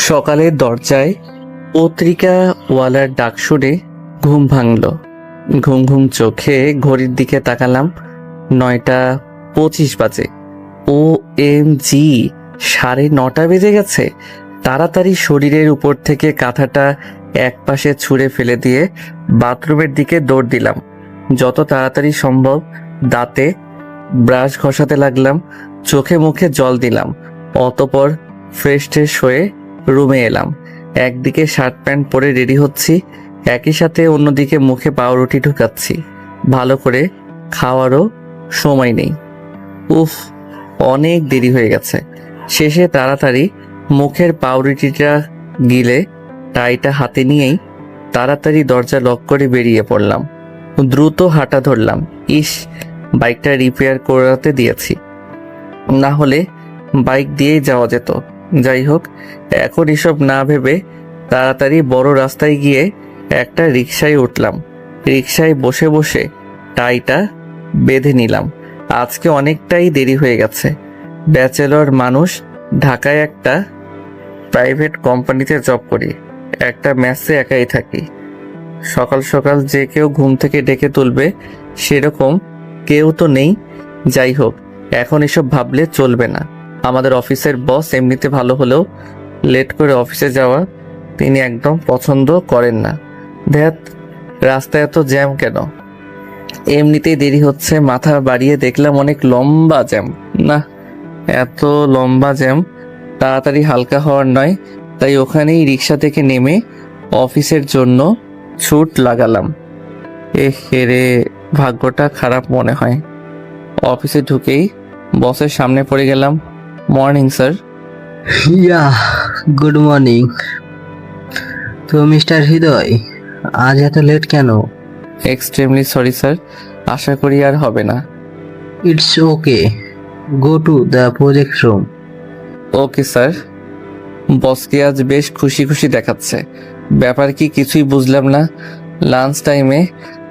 সকালে দরজায় পত্রিকাওয়ালার ডাক শুনে ঘুম ভাঙল। ঘুম ঘুম চোখে ঘড়ির দিকে তাকালাম, 9টা 25 বাজে। ও এম জি, 9:30 বেজে গেছে। তাড়াতাড়ি শরীরের উপর থেকে কাঁথাটা একপাশে ছুঁড়ে ফেলে দিয়ে বাথরুমের দিকে দৌড় দিলাম। যত তাড়াতাড়ি সম্ভব দাঁতে ব্রাশ ঘষাতে লাগলাম, চোখে মুখে জল দিলাম। অতপর ফ্রেশ হয়ে রুমে এলাম। একদিকে শার্ট প্যান্ট পরে রেডি হচ্ছি, একই সাথে অন্যদিকে মুখে পাউরুটি ঢুকাচ্ছি। ভালো করে খাওয়ারও সময় নেই। উফ, অনেক দেরি হয়ে গেছে। শেষে তাড়াতাড়ি মুখের পাউরুটিটা গিলে টাইটা হাতে নিয়েই তাড়াতাড়ি দরজা লক করে বেরিয়ে পড়লাম। দ্রুত হাঁটা ধরলাম। ইস, বাইকটা রিপেয়ার করাতে দিয়েছি, না হলে বাইক দিয়েই যাওয়া যেত। যাই হোক, এখন এসব না ভেবে তাড়াতাড়ি বড় রাস্তায় গিয়ে একটা রিকশায় উঠলাম। রিকশায় বসে বসে টাইটা বেঁধে নিলাম। আজকে অনেকটাই দেরি হয়ে গেছে। ব্যাচেলর মানুষ, ঢাকায় একটা প্রাইভেট কোম্পানিতে জব করি, একটা মেসে একাই থাকি। সকাল সকাল যে কেউ ঘুম থেকে ডেকে তুলবে সেরকম কেউ তো নেই। যাই হোক, এখন এসব ভাবলে চলবে না। আমাদের অফিসের বস এমনিতে ভালো হলেও লেট করে অফিসে যাওয়া তিনি একদম পছন্দ করেন না। ধ্যাত, রাস্তায় এত জ্যাম কেন? এমনিতেই দেরি হচ্ছে, মাথা বাড়িয়ে দেখলাম অনেক লম্বা জ্যাম। না, এত লম্বা জ্যাম তাড়াতাড়ি হালকা হওয়ার নয়। তাই ওখানেই রিক্সা থেকে নেমে অফিসের জন্য ছুট লাগালাম। রে, ভাগ্যটা খারাপ মনে হয়। অফিসে ঢুকেই বসের সামনে পড়ে গেলাম। Morning sir. Yeah, good morning. তো মিস্টার হৃদয়, আজ এত লেট কেন? এক্সট্রিমলি সরি স্যার, আশা করি আর হবে না। It's okay, go to the project room. Okay sir. বসকে আজ বেশ খুশি খুশি দেখাচ্ছে। ব্যাপার কি কিছুই বুঝলাম না। লাঞ্চ টাইমে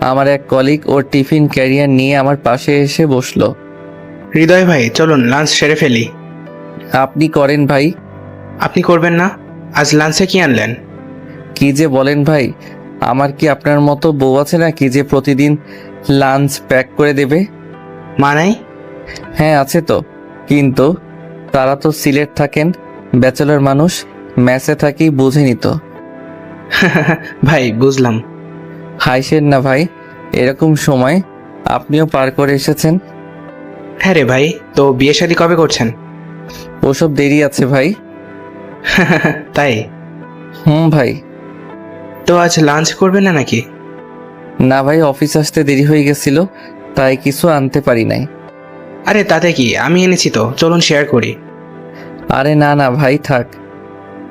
আমার এক কলিগ ওর টিফিন ক্যারিয়ার নিয়ে আমার পাশে এসে বসলো। হৃদয় ভাই, চলুন লাঞ্চ সেরে ফেলি। আপনি করেন ভাই। আপনি করবেন না? আজ লাঞ্চে কি আনলেন? কি যে বলেন ভাই, আমার কি আপনার মতো বউ আছে নাকি যে প্রতিদিন লাঞ্চ প্যাক করে দেবে? মানাই? হ্যাঁ আছে তো, কিন্তু তারা তো সিলেট থাকেন, ব্যাচেলর মানুষ, মেসে থাকি, বুঝেনি তো। ভাই বুঝলাম। হাইসেন না ভাই, এরকম সময় আপনিও পার করে এসেছেন। হ্যাঁ রে ভাই, তো বিয়ে শাদী কবে করছেন? ওসব দেরি আছে ভাই। তাই? ভাই। তো আজ লাঞ্চ করবেন না নাকি? না ভাই, অফিস আসতে দেরি হয়ে গেছিল, তাই কিছু আনতে পারি নাই। আরে তাতে কি, আমি এনেছি তো, চলুন শেয়ার করি। আরে না না ভাই, থাক।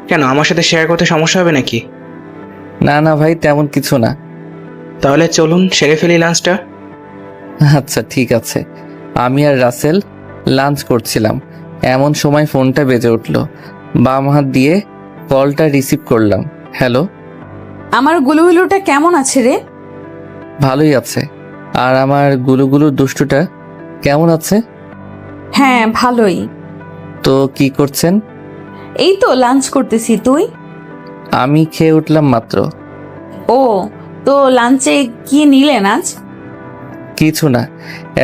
কেন, আমার সাথে শেয়ার করতে সমস্যা হবে নাকি? না না ভাই, তেমন কিছু না। তাহলে চলুন সেরে ফেলি লাঞ্চটা। আচ্ছা ঠিক আছে। আমি আর রাসেল লাঞ্চ করছিলাম, এমন সময় ফোনটা বেজে উঠল। বাম হাত দিয়ে কলটা রিসিভ করলাম। হ্যালো। আমার গুলুগুলুটা কেমন আছে রে? ভালোই আছে। আর আমার গুলুগুলু দুষ্টুটা কেমন আছে? হ্যাঁ ভালোই। তো কি করছেন? এই তো লাঞ্চ করতেছি। তুই? আমি খেয়ে উঠলাম মাত্র। ও, তো লাঞ্চে কি নিলেন আজ? কিছু না,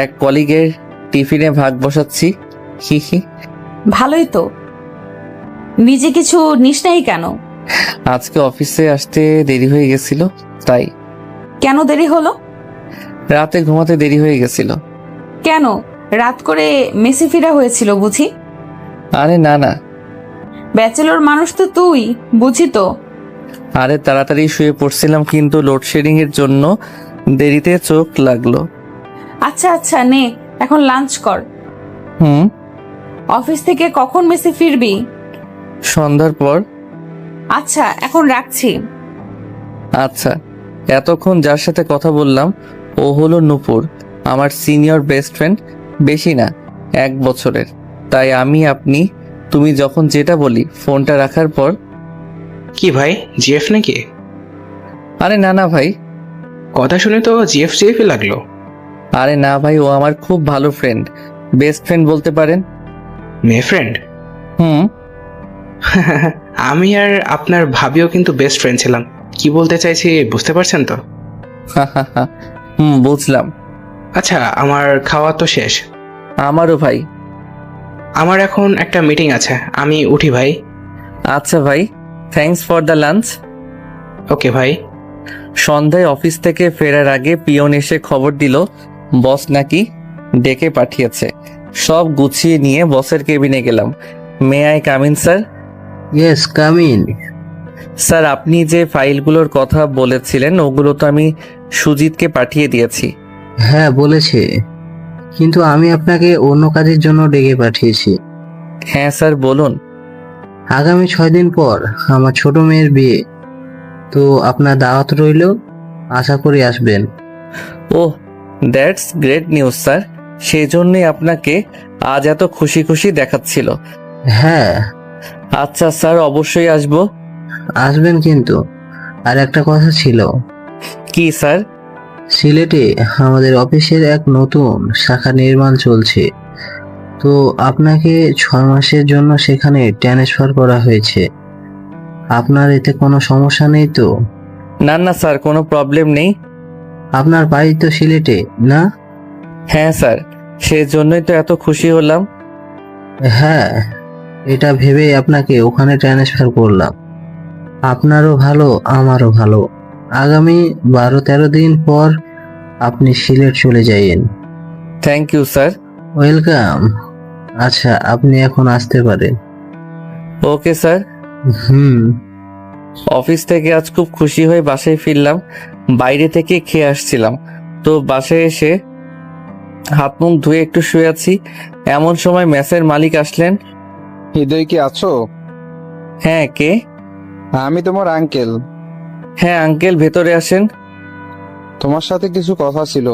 এক কলিগের টিফিনে ভাগ বসাচ্ছি। হি হি। ভালোই তো। নিজে কিছু নিস নাই কেন? আজকে অফিসে আসতে দেরি হয়ে গেছিল, তাই। কেন দেরি হলো? রাতে ঘুমাতে দেরি হয়ে গেছিল। কেন, রাত করে মেসে ফেরা হয়েছিল বুঝি? আরে না না। ব্যাচেলর মানুষ তো তুই, বুঝি তো। আরে তাড়াতাড়ি শুয়ে পড়ছিলাম, কিন্তু লোডশেডিং এর জন্য দেরিতে চোখ লাগলো। আচ্ছা আচ্ছা, নে এখন লাঞ্চ কর। হুম। অফিস থেকে কখন মেসে ফিরবি? সন্ধ্যার পর। আচ্ছা এখন রাখছি। আচ্ছা। এতক্ষণ যার সাথে কথা বললাম ও হলো নূপুর, আমার সিনিয়র বেস্ট ফ্রেন্ড। বেশি না, 1 বছরের। তাই আমি আপনি তুমি যখন যেটা বলি। ফোনটা রাখার পর, কি ভাই, জিএফ নাকি? আরে না না ভাই। কথা শুনে তো জিএফ জিএফই লাগলো। আরে না ভাই, ও আমার খুব ভালো ফ্রেন্ড, বেস্ট ফ্রেন্ড বলতে পারেন। মেয়ে ফ্রেন্ড? হুম। আমি আর আপনার ভাবিও কিন্তু বেস্ট ফ্রেন্ড ছিলাম। কি বলতে চাইছি বুঝতে পারছেন তো? বুঝলাম। আচ্ছা, আমার খাওয়া তো শেষ। আমারও ভাই। আমার এখন একটা মিটিং আছে, আমি উঠি ভাই। আচ্ছা ভাই, থ্যাঙ্কস ফর দ্য লাঞ্চ। ওকে ভাই। সন্ধ্যায় অফিস থেকে ফেরার আগে পিয়ন এসে খবর দিল বস নাকি ডেকে পাঠিয়েছে। সব গুছিয়ে নিয়ে বসের কেবিনে গেলাম। May I come in sir? Yes, come in. Sir, আপনি যে ফাইলগুলোর কথা বলেছিলেন ওগুলো তো আমি সুজিতকে পাঠিয়ে দিয়েছি। হ্যাঁ বলেছে, কিন্তু আমি আপনাকে অন্য কাজের জন্য ডেকে পাঠিয়েছি। হ্যাঁ স্যার, বলুন। আগামী 6 দিন পর আমার ছোট মেয়ের বিয়ে, তো আপনার দাওয়াত রইল, আশা করি আসবেন। ওহ, দ্যাটস গ্রেট নিউজ স্যার। সেই জন্যই আপনাকে আজ এত খুশি খুশি দেখাচ্ছিল। হ্যাঁ আচ্ছা স্যার, অবশ্যই আসবো। আসবেন, কিন্তু আর একটা কথা ছিল। কি স্যার? সিলেটে আমাদের অফিসের এক নতুন শাখা নির্মাণ চলছে, তো আপনাকে 6 মাসের জন্য সেখানে ট্রান্সফার করা হয়েছে। আপনার এতে কোনো সমস্যা নেই তো? না না স্যার, কোনো প্রবলেম নেই। আপনার বাড়ি তো সিলেটে, না? হ্যাঁ স্যার, সেজন্যই তো এত খুশি হলাম। হ্যাঁ, এটা ভেবেই আপনাকে ওখানে ট্রান্সফার করলাম। আপনারও ভালো, আমারও ভালো। আগামী 12-13 দিন পর আপনি সিলেট চলে যাইয়েন। Thank you sir. ওয়েলকাম। আচ্ছা, আপনি এখন আসতে পারেন। Okay sir. হুম। অফিস থেকে আজ খুব খুশি হয়ে বাসায় ফিরলাম। বাইরে থেকে খেয়ে আসছিলাম, তো বাসায় এসে হাত মুখ ধুয়ে একটু শুয়ে আছি। এমন সময় মেসের মালিক আসলেন। হৃদয় কি আছো? হ্যাঁ, কে? আমি তোমার আঙ্কেল। হ্যাঁ আঙ্কেল, ভেতরে আসেন। তোমার সাথে কিছু কথা ছিল।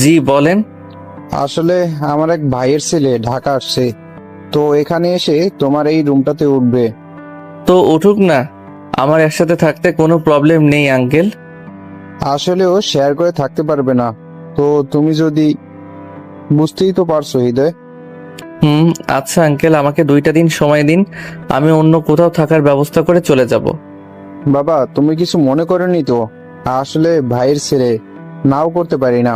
জি বলেন। আসলে আমার এক ভাইয়ের ছেলে ঢাকা আসছে, তো এখানে এসে তোমার এই রুমটাতে উঠবে। তো উঠুক না, আমার একসাথে থাকতে কোনো প্রবলেম নেই আঙ্কেল। আসলে ও শেয়ার করে থাকতে পারবে না, তো তুমি যদি, বুঝতেই তো পারছো হৃদয়। আচ্ছা আঙ্কেল, আমাকে 2টা দিন সময় দিন, আমি অন্য কোথাও থাকার ব্যবস্থা করে চলে যাব। বাবা, তুমি কিছু মনে করোনি তো? আসলে ভাইয়ের ছেলে, নাও করতে পারি না।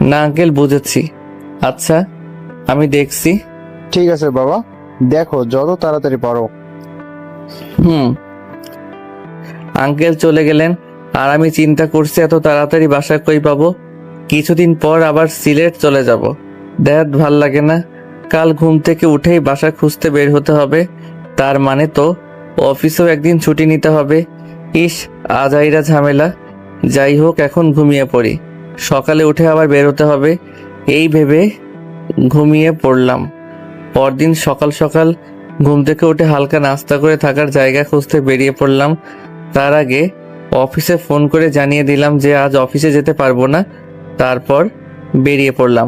না আঙ্কেল, বুঝেছি। আচ্ছা, আমি দেখছি। ঠিক আছে বাবা, দেখো যত তাড়াতাড়ি পারো। আঙ্কেল চলে গেলেন, আর আমি চিন্তা করছি এত তাড়াতাড়ি বাসা কই পাবো। কিছুদিন পর আবার সিলেট চলে যাব। দেখ, ভাল লাগে না। কাল ঘুম থেকে উঠেই বাসা খুঁজতে বের হতে হবে। তার মানে তো অফিসেও একদিন ছুটি নিতে হবে। ইস, আজাইরা ঝামেলা। যাই হোক, এখন ঘুমিয়ে পড়ি, সকালে উঠে আবার বের হতে হবে। এই ভেবে ঘুমিয়ে পড়লাম। পরদিন সকাল সকাল ঘুম থেকে উঠে হালকা নাস্তা করে থাকার জায়গা খুঁজতে বেরিয়ে পড়লাম। তার আগে অফিসে ফোন করে জানিয়ে দিলাম যে আজ অফিসে যেতে পারবো না। তারপর বেরিয়ে পড়লাম।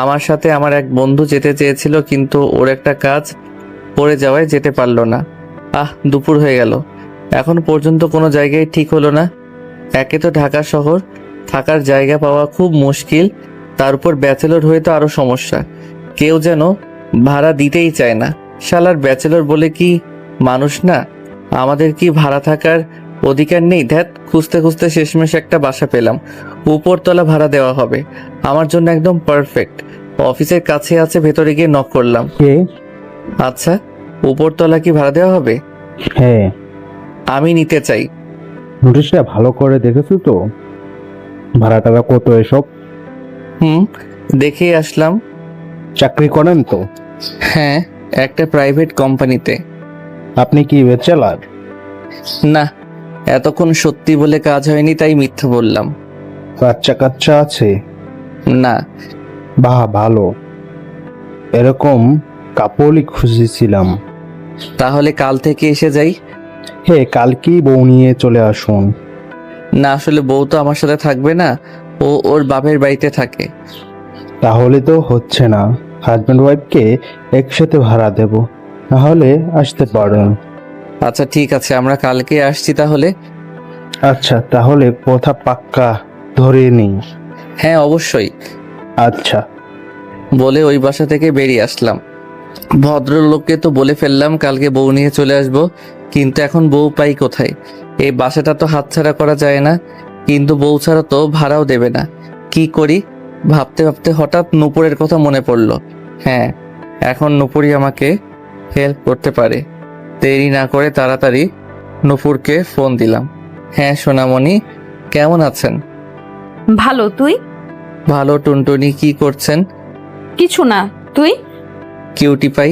আমার সাথে আমার এক বন্ধু যেতে চেয়েছিল, কিন্তু ওর একটা কাজ পড়ে যাওয়ায় যেতে পারলো না। দুপুর হয়ে গেল, এখন পর্যন্ত কোনো জায়গায় ঠিক হলো না। একে তো ঢাকা শহর, থাকার জায়গা পাওয়া খুব মুশকিল, তার উপর ব্যাচেলর হয়ে তো আরো সমস্যা। কেউ যেন ভাড়া দিতেই চায় না। শালার ব্যাচেলর বলে কি মানুষ না? আমাদের কি ভাড়া থাকার অধিকার নেই? ধ্যাত, খুঁজতে খুঁজতে শেষমেশ একটা বাসা পেলাম। উপরতলা ভাড়া দেওয়া হবে, আমার জন্য একদম পারফেক্ট। অফিসের কাছে আছে, ভেতরে গিয়ে নক করলাম। কে? আচ্ছা, উপরতলা কি ভাড়া দেওয়া হবে? হ্যাঁ। আমি নিতে চাই। নোটিশটা ভালো করে দেখেছো তো? ভাড়াটা কত এসব? দেখেই আসলাম। চাকরি করেন তো? হ্যাঁ, একটা প্রাইভেট কোম্পানিতে। আপনি কি ব্যাচেলার? না, এতক্ষণ সত্যি বলে কাজ হয়নি, তাই মিথ্যা বললাম। বাচ্চা কাচ্চা আছে? না। বাহ, ভালো। এরকম কাপড়ই খুঁজেছিলাম। তাহলে কাল থেকে এসে যাই? হ্যাঁ, কালকেই বউ নিয়ে চলে আসুন। না, আসলে বউ তো আমার সাথে থাকবে না, ও ওর বাপের বাড়িতে থাকে। তাহলে তো হচ্ছে না, হাজব্যান্ড ওয়াইফকে একসাথে ভাড়া দেব, তাহলে আসতে পারেন। আচ্ছা ঠিক আছে, আমরা কালকে আসছি তাহলে। আচ্ছা, তাহলে কথা পাক্কা ধরে নিই। হ্যাঁ অবশ্যই। আচ্ছা। বলে ওই বাসা থেকে বেরিয়ে আসলাম। ভদ্রলোককে তো বলে ফেললাম কালকে বউ নিয়ে চলে আসব, কিন্তু এখন বউ পাই কোথায়? এই বাসাটা তো হাতছাড়া করা যায় না, কিন্তু বউ ছাড়া তো ভাড়াও দেবে না। কি করি ভাবতে ভাবতে হঠাৎ নূপুরের কথা মনে পড়লো। হ্যাঁ, এখন নূপুরই আমাকে হেল্প করতে পারে। দেরি না করে তাড়াতাড়ি নূপুরকে ফোন দিলাম। হ্যাঁ সোনামণি, কেমন আছেন? ভালো, তুই? ভালো। টুনটুনি কি করছেন? কিছু না, তুই? Cutie pie.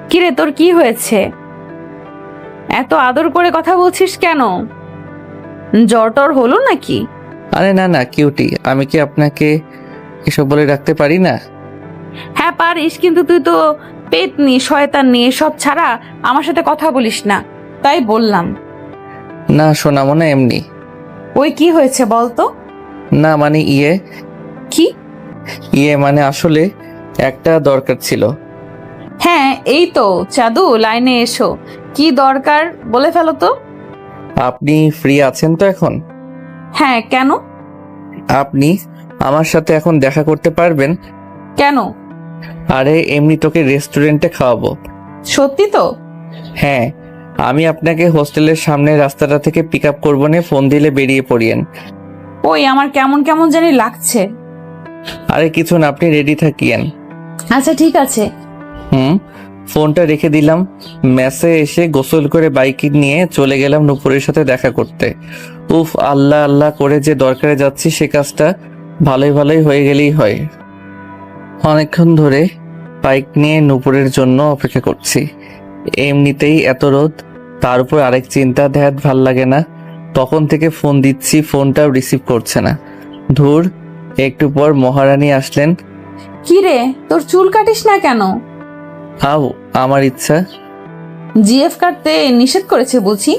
কিরে, তোর কি হয়েছে? এত আদর করে কথা বলছিস কেন? জ্বর টর হলো নাকি? আরে না না কিউটি, আমি কি আপনাকে এসব বলে রাখতে পারি না? হ্যাঁ পারিস, কিন্তু তুই তো পেতনি, শয়তান নিয়ে সব ছাড়া আমার সাথে কথা বলিস না, তাই বললাম। না সোনামনা, এমনি। ওই কি হয়েছে বলতো? না মানে কি? মানে আসলে একটা দরকার ছিল। হ্যাঁ এই তো চাঁদু, লাইনে এসো। কি দরকার বলে ফেলো তো। আপনি ফ্রি আছেন তো এখন? হ্যাঁ, কেন? আপনি আমার সাথে এখন দেখা করতে পারবেন? কেন? আরে এমনি তোকে রেস্টুরেন্টে খাওয়াবো। সত্যি তো? হ্যাঁ, আমি আপনাকে হোস্টেলের সামনে রাস্তাটা থেকে পিক আপ করবো নে, ফোন দিলে বেরিয়ে পড়িয়েন। ওই আমার কেমন কেমন জানি লাগছে। আরে কিছু না, আপনি রেডি থাকিয়েন। আচ্ছা ঠিক আছে। ফোনটা রেখে দিলাম। মেসে এসে গোসল করে বাইক নিয়ে চলে গেলাম নূপুরের সাথে দেখা করতে। উফ, আল্লাহ আল্লাহ করে যে দরকারে যাচ্ছি সে কাজটা ভালোই ভালোই হয়ে গেলেই হয়। অনেকক্ষণ ধরে বাইক নিয়ে নূপুরের জন্য অপেক্ষা করছি। এমনিতেই এত রোদ, তার উপর আরেক চিন্তা, ধ্যাত ভাল লাগে না। তখন থেকে ফোন দিচ্ছি, ফোনটাও রিসিভ করছে না। ধুর, একটু পর মহারানী আসলেন। কি রে, তোর চুল কাটিস না কেন? আও, আমার ইচ্ছা। জিএফ কাটতে নিষেধ করেছে বুঝি?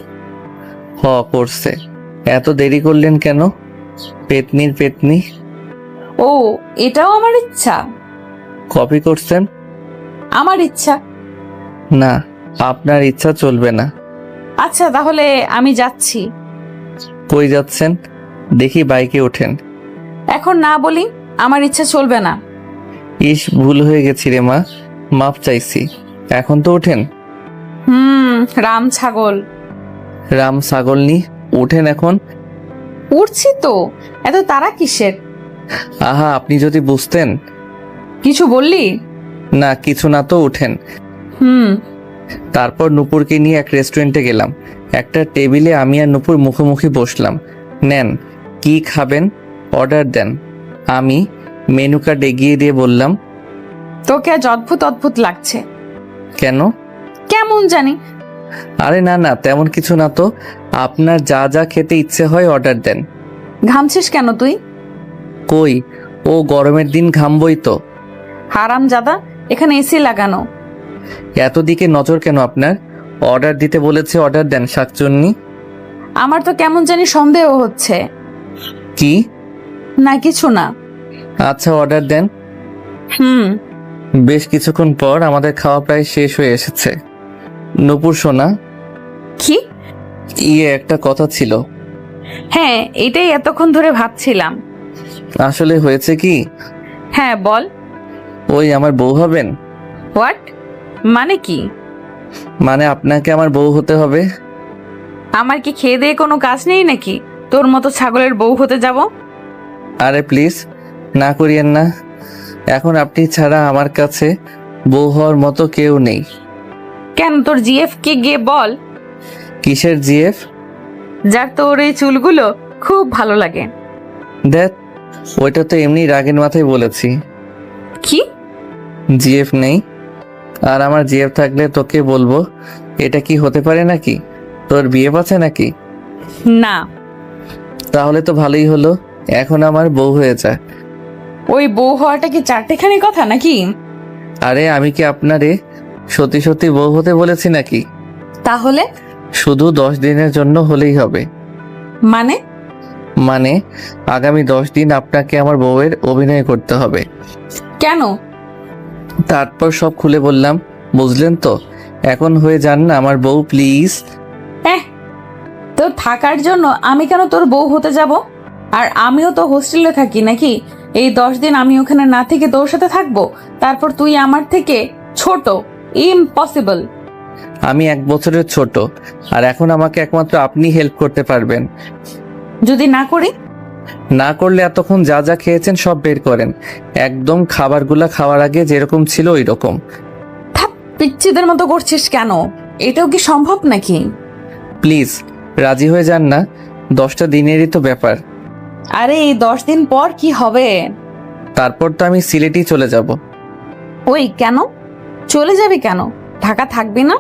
করছে। এত দেরি করলেন কেন? পেতনির পেতনি। ও, এটাও আমার ইচ্ছা? কপি করছেন? আমার ইচ্ছা। না, আপনার ইচ্ছা চলবে না। আচ্ছা তাহলে আমি যাচ্ছি। কই যাচ্ছেন? দেখি বাইকে ওঠেন। এখন না বলি, আমার ইচ্ছা চলবে না। ইস, ভুল হয়ে গেছি রে মা, মাপ চাইছি। এখন তো ওঠেন। রাম ছাগল। রাম ছাগলনি, ওঠেন এখন। উঠছি তো, এত তারা কিসের? আহা, আপনি যদি বুঝতেন। কিছু বললি? না কিছু না, তো ওঠেন। তারপর নূপুরকে নিয়ে এক রেস্টুরেন্টে গেলাম। একটা টেবিলে আমি আর নূপুর মুখোমুখি বসলাম। নেন, কি খাবেন অর্ডার দেন। আমি মেনু কার্ড এগিয়ে দিয়ে বললাম। তোকে আজ অদ্ভুত অদ্ভুত লাগছে। কেন? কেমন জানি। আরে না না, তেমন কিছু না তো। আপনার যা যা খেতে ইচ্ছে হয় অর্ডার দেন। ঘামছিস কেন তুই? কই, ও গরমের দিন ঘামবই তো। হারামজাদা, এখানে এসি লাগানো। এত দিকে নজর কেন আপনার? অর্ডার দিতে বলেছে, অর্ডার দেন শাকচুন্নি। আমার তো কেমন জানি সন্দেহ হচ্ছে। কি? না কিছু না। আচ্ছা অর্ডার দেন। বেশ কিছুক্ষণ পর আমাদের খাওয়া প্রায় শেষ হয়ে এসেছে। নূপুর সোনা, কি? একটা কথা ছিল। হ্যাঁ, এটাই এতক্ষণ ধরে ভাবছিলাম। আসলে হয়েছে কি? হ্যাঁ বল। ওই আমার বউ হবেন। হোয়াট? মানে কি? মানে আপনাকে আমার বউ হতে হবে। আমার কি খেয়ে দিয়ে কোনো কাজ নেই নাকি তোর মতো ছাগলের বউ হতে যাব? আরে প্লিজ না করিয়েন না। এখন আপনি ছাড়া আমার কাছে বউ হওয়ার মতো কেউ নেই। কেন, তোর জিএফ কে গিয়ে বল। কিসের জিএফ? যার তোর এই চুলগুলো খুব ভালো লাগে। দেখ, ওইটা তো এমনি রাগের মাথায় বলেছি। কি? জিএফ নেই? আর আমার জিএফ থাকলে তোকে বলবো? এটা কি হতে পারে নাকি? তোর বিএফ আছে নাকি? না। তাহলে তো ভালোই হলো, এখন আমার বউ হয়ে যা। ওই বউ হওয়াটা কি চারটেখানি কথা নাকি? আরে আমি কি আপনারে সত্যি সত্যি বউ হতে বলেছি নাকি? তাহলে? শুধু 10 দিনের জন্য হলেই হবে। মানে আগামী 10 দিন আপনাকে আমার বউয়ের অভিনয় করতে হবে। কেন? তারপর সব খুলে বললাম, বুঝলেন তো? এখন হয়ে যান না আমার বউ প্লিজ। তোর থাকার জন্য আমি কেন তোর বউ হতে যাব? আর আমিও তো হোস্টেলে থাকি নাকি? এই 10 দিন আমি ওখানে না থেকে তোর সাথে থাকবো, তারপর তুই আমার থেকে ছোট, ইম্পসিবল। আমি 1 বছরের ছোট, আর এখন আমাকে একমাত্র আপনি হেল্প করতে পারবেন। যদি না করি? না করলে এতক্ষণ যা যা খেয়েছেন সব বের করেন, একদম খাবারগুলা খাওয়ার আগে যেরকম ছিল ওই রকম। থাপ, পিচ্চিদের মতো করছিস কেন? এটাও কি সম্ভব নাকি? প্লিজ রাজি হয়ে যান না, 10টা দিনেরই তো ব্যাপার। আরে এই 10 দিন পর কি হবে? তারপর তো আমি সিলেটই চলে যাব। ওই কেন চলে যাবি কেন? ঢাকা থাকবি না?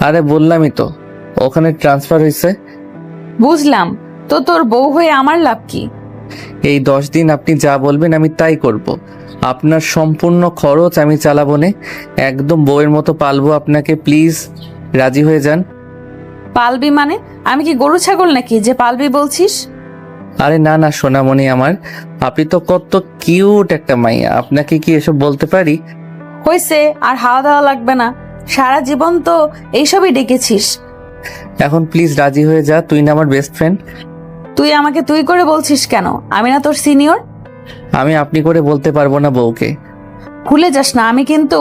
আরে বললামই তো, ওখানে ট্রান্সফার হয়েছে। বুঝলাম, তো তোর বউ হয়ে আমার লাভ কি? এই 10 দিন আপনি যা বলবেন আমি তাই করব। আপনার সম্পূর্ণ খরচ আমি চালাবো নে, একদম বউয়ের মতো পালবো আপনাকে। প্লিজ রাজি হয়ে যান। পালবি মানে? আমি কি গরু ছাগল নাকি যে পালবি বলছিস? আরে না না সোনামণি আমার, আপনি তো কত কিউট একটা মাইয়া, আপনাকে কি এসব বলতে পারি? হয়েছে, আর হাওয়া দাওয়া লাগবে না। সারা জীবন তো এইসবই ডেকেছিস। এখন প্লিজ রাজি হয়ে যা, তুই না আমার বেস্ট ফ্রেন্ড। তুই আমাকে তুই করে বলছিস কেন? আমি না তোর সিনিয়র? আমি আপনি করে বলতে পারবো না বউকে। ভুলে যাস না, আমি কিন্তু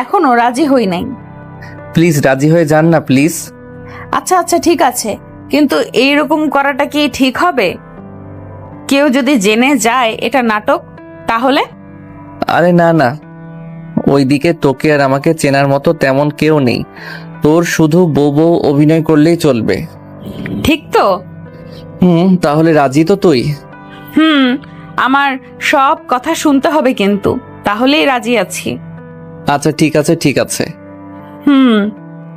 এখনো রাজি হই নাই। প্লিজ রাজি হয়ে যান না প্লিজ। আচ্ছা আচ্ছা ঠিক আছে, কিন্তু এইরকম করাটা কি ঠিক হবে? কেউ যদি জেনে যায় এটা নাটক, তাহলে? আরে না না, ওইদিকে তোকে আর আমাকে চেনার মতো তেমন কেউ নেই, তোর শুধু বউ বউ অভিনয় করলেই চলবে। ঠিক তো? তাহলে রাজি তো তুই? আমার সব কথা শুনতে হবে কিন্তু, তাহলেই রাজি আছি। আচ্ছা ঠিক আছে ঠিক আছে। হুম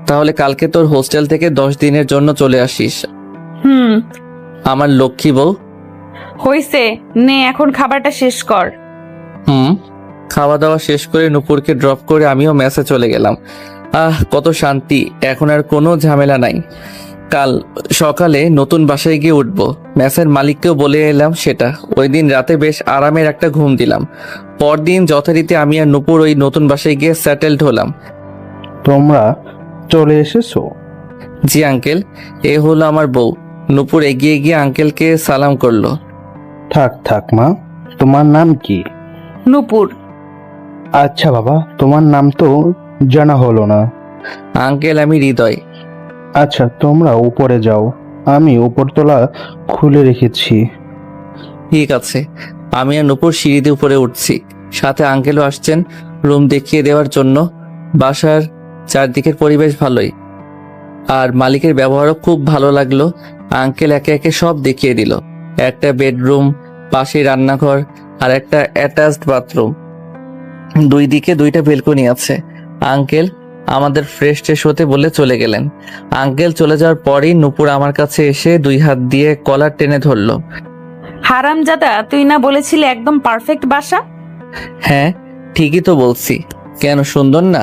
তাহলে কালকে তোর হোস্টেল থেকে 10 দিনের জন্য চলে আসিস, হুম আমার লক্ষ্মী বউ। হইছে, নে এখন খাবারটা শেষ কর। খাওয়া দাওয়া শেষ করে নূপুরকে ড্রপ করে আমিও মেসে চলে গেলাম। কত শান্তি, এখন আর কোনো ঝামেলা নাই। কাল সকালে নতুন বাসায় গিয়ে উঠবো, মেসের মালিককেও বলে এলাম সেটা। ওই দিন রাতে বেশ আরামের একটা ঘুম দিলাম। পরদিন যথারীতি আমি আর নূপুর ওই নতুন বাসায় গিয়ে সেটেলড হলাম। তোমরা চলে এসেছো? জি আঙ্কেল, এ হলো আমার বউ। নূপুর এগিয়ে গিয়ে আঙ্কেলকে সালাম করলো। থাক থাক মা, তোমার নাম কি? নূপুর। আচ্ছা বাবা, তোমার নাম তো জানা হলো না। আঙ্কেল আমি হৃদয়। আচ্ছা তোমরা উপরে যাও, আমি উপরতলা খুলে রেখেছি। ঠিক আছে। আমি আর নূপুর সিঁড়িতে উপরে উঠছি, সাথে আঙ্কেলও আসছেন রুম দেখিয়ে দেওয়ার জন্য। বাসার চারদিকের পরিবেশ ভালোই, আর মালিকের ব্যবহারও খুব ভালো লাগলো। আঙ্কেল একে একে সব দেখিয়ে দিল। একটা বেডরুম, পাশে রান্নাঘর, আর একটা অ্যাটাচড বাথরুম। 2 দিকে 2টা বেলকনি আছে। আঙ্কেল আমাদের ফ্রেশ ট্রেশ হতে বলে চলে গেলেন। আঙ্কেল চলে যাওয়ার পরই নূপুর আমার কাছে এসে 2 হাত দিয়ে কলার টেনে ধরলো। হারামজাদা, তুই না বলেছিলি একদম পারফেক্ট বাসা? হ্যাঁ ঠিকই তো বলছি, কেন সুন্দর না?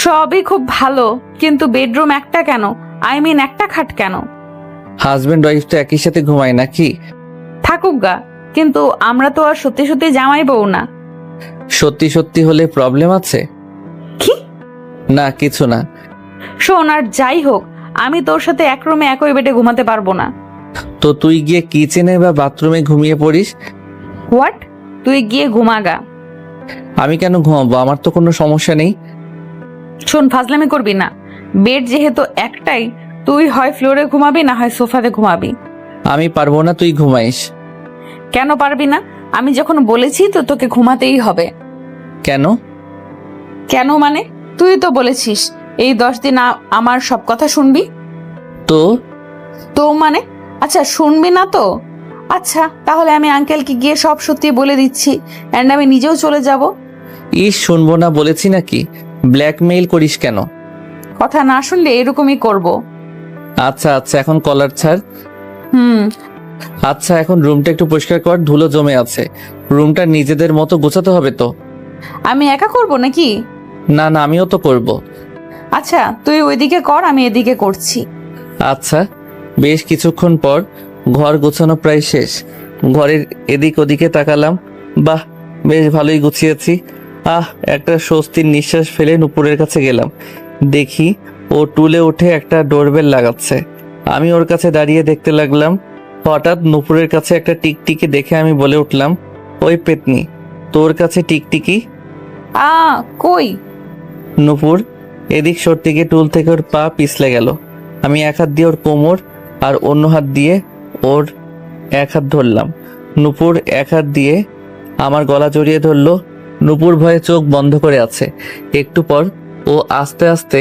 সবই খুব ভালো, কিন্তু বেডরুম একটা কেন? আই মিন একটা খাট কেন? হাজবেন্ড ওয়াইফ তো একই সাথে ঘুমায় নাকি? থাকুক গা, কিন্তু আমরা তো আর সত্যি সত্যি জামাই বউ না। সত্যি সত্যি হলে প্রবলেম আছে? কি? না কিছু না। শোন, আর যাই হোক, আমি তোর সাথে এক রুমে একই বেডে ঘুমাতে পারবো না। তো তুই গিয়ে কিচেনে বা বাথরুমে ঘুমিয়ে পড়িস। হোয়াট? তুই গিয়ে ঘুমাগা। আমি কেন ঘুমাবো? আমার তো কোনো সমস্যা নেই। শোন, ফাজলামি করবি না। বেড যেহেতু একটাই, তুই হয় ফ্লোরে ঘুমাবি না হয় সোফাতে ঘুমাবি। আমি পারবো না, তুই ঘুমাইস। কেন পারবি না? আমি যখন বলেছি তো তোকে ঘুমাতেই হবে। কেন? কেন মানে? তুই তো বলেছিস এই 10 দিন আমার সব কথা শুনবি। তো তো মানে? আচ্ছা শুনবি না তো? আচ্ছা তাহলে আমি আঙ্কেলকে গিয়ে সব সত্যি বলে দিচ্ছি, এন্ড আমি নিজেও চলে যাব। শুনবো না বলেছি নাকি? ব্ল্যাকমেইল করিস কেন? কথা না শুনলে এরকমই করব। আচ্ছা আচ্ছা এখন কলার ছাড়। হুম আচ্ছা এখন রুমটা একটু পরিষ্কার কর, ধুলো জমে আছে। রুমটা নিজেদের মতো গোছাতে হবে তো। আমি একা করব নাকি? না না আমিও তো করব। আচ্ছা তুই ওইদিকে কর, আমি এদিকে করছি। আচ্ছা। বেশ কিছুক্ষণ পর ঘর গোছানো প্রায় শেষ। ঘরের এদিক ওদিকে তাকালাম, বাহ বেশ ভালোই গুছিয়েছি। একটা স্বস্তির নিঃশ্বাস ফেলে নূপুরের কাছে গেলাম। দেখি ও টুলে উঠে একটা ডোরবেল লাগাচ্ছে। আমি ওর কাছে দাঁড়িয়ে দেখতে লাগলাম। হঠাৎ নূপুরের কাছে একটা টিকটিকি দেখে আমি বলে উঠলাম, ওই পেতনি, তোর কাছে টিকটিকি? কই? নূপুর এদিক সরতে গিয়ে টুল থেকে ওর পা পিছলে গেল। আমি এক হাত দিয়ে ওর কোমর আর অন্য হাত দিয়ে ওর এক হাত ধরলাম। নূপুর এক হাত দিয়ে আমার গলা জড়িয়ে ধরলো। নূপুর ভয়ে চোখ বন্ধ করে আছে। একটু পর ও আস্তে আস্তে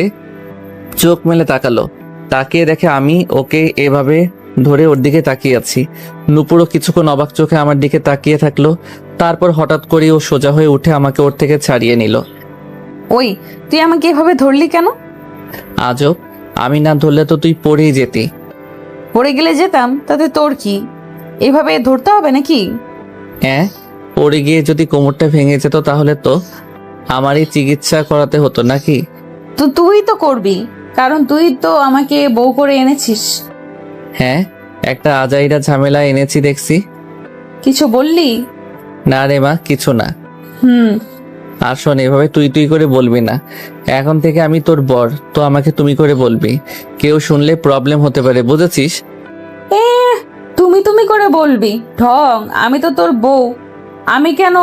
চোখ মেলে তাকালো। তাকিয়ে দেখে আমি ওকে এভাবে ধরে ওর দিকে তাকিয়ে আছি। নূপুরও কিছুক্ষণ অবাক চোখে আমার দিকে তাকিয়ে থাকলো। তারপর হঠাৎ করে ও সোজা হয়ে উঠে আমাকে ওর থেকে ছাড়িয়ে নিল। ওই, তুই আমাকে এভাবে ধরলি কেন? আজব, আমি না ধরলে তো তুই পড়েই যেতি। পড়ে গেলে যেতাম, তাতে তোর কি? এভাবে ধরতে হবে নাকি? হ্যাঁ, পড়ে গিয়ে যদি কোমরটা ভেঙে যেত তাহলে তো আমারই চিকিৎসা করাতে হতো নাকি? তো তুই তো করবি, কারণ তুই তো আমাকে বউ করে এনেছিস। হ্যাঁ, একটা আজাইরা ঝামেলা এনেছি দেখছি। কিছু বললি? না রে মা, কিছু না। হুম। আর শোন, এভাবে তুই তুই করে বলবি না। এখন থেকে আমি তোর বর, তো আমাকে তুমি করে বলবি। কেউ শুনলে প্রবলেম হতে পারে, বুঝেছিস? এ, তুমি তুমি করে বলবি ঢং? আমি তো তোর বউ। আমি কেন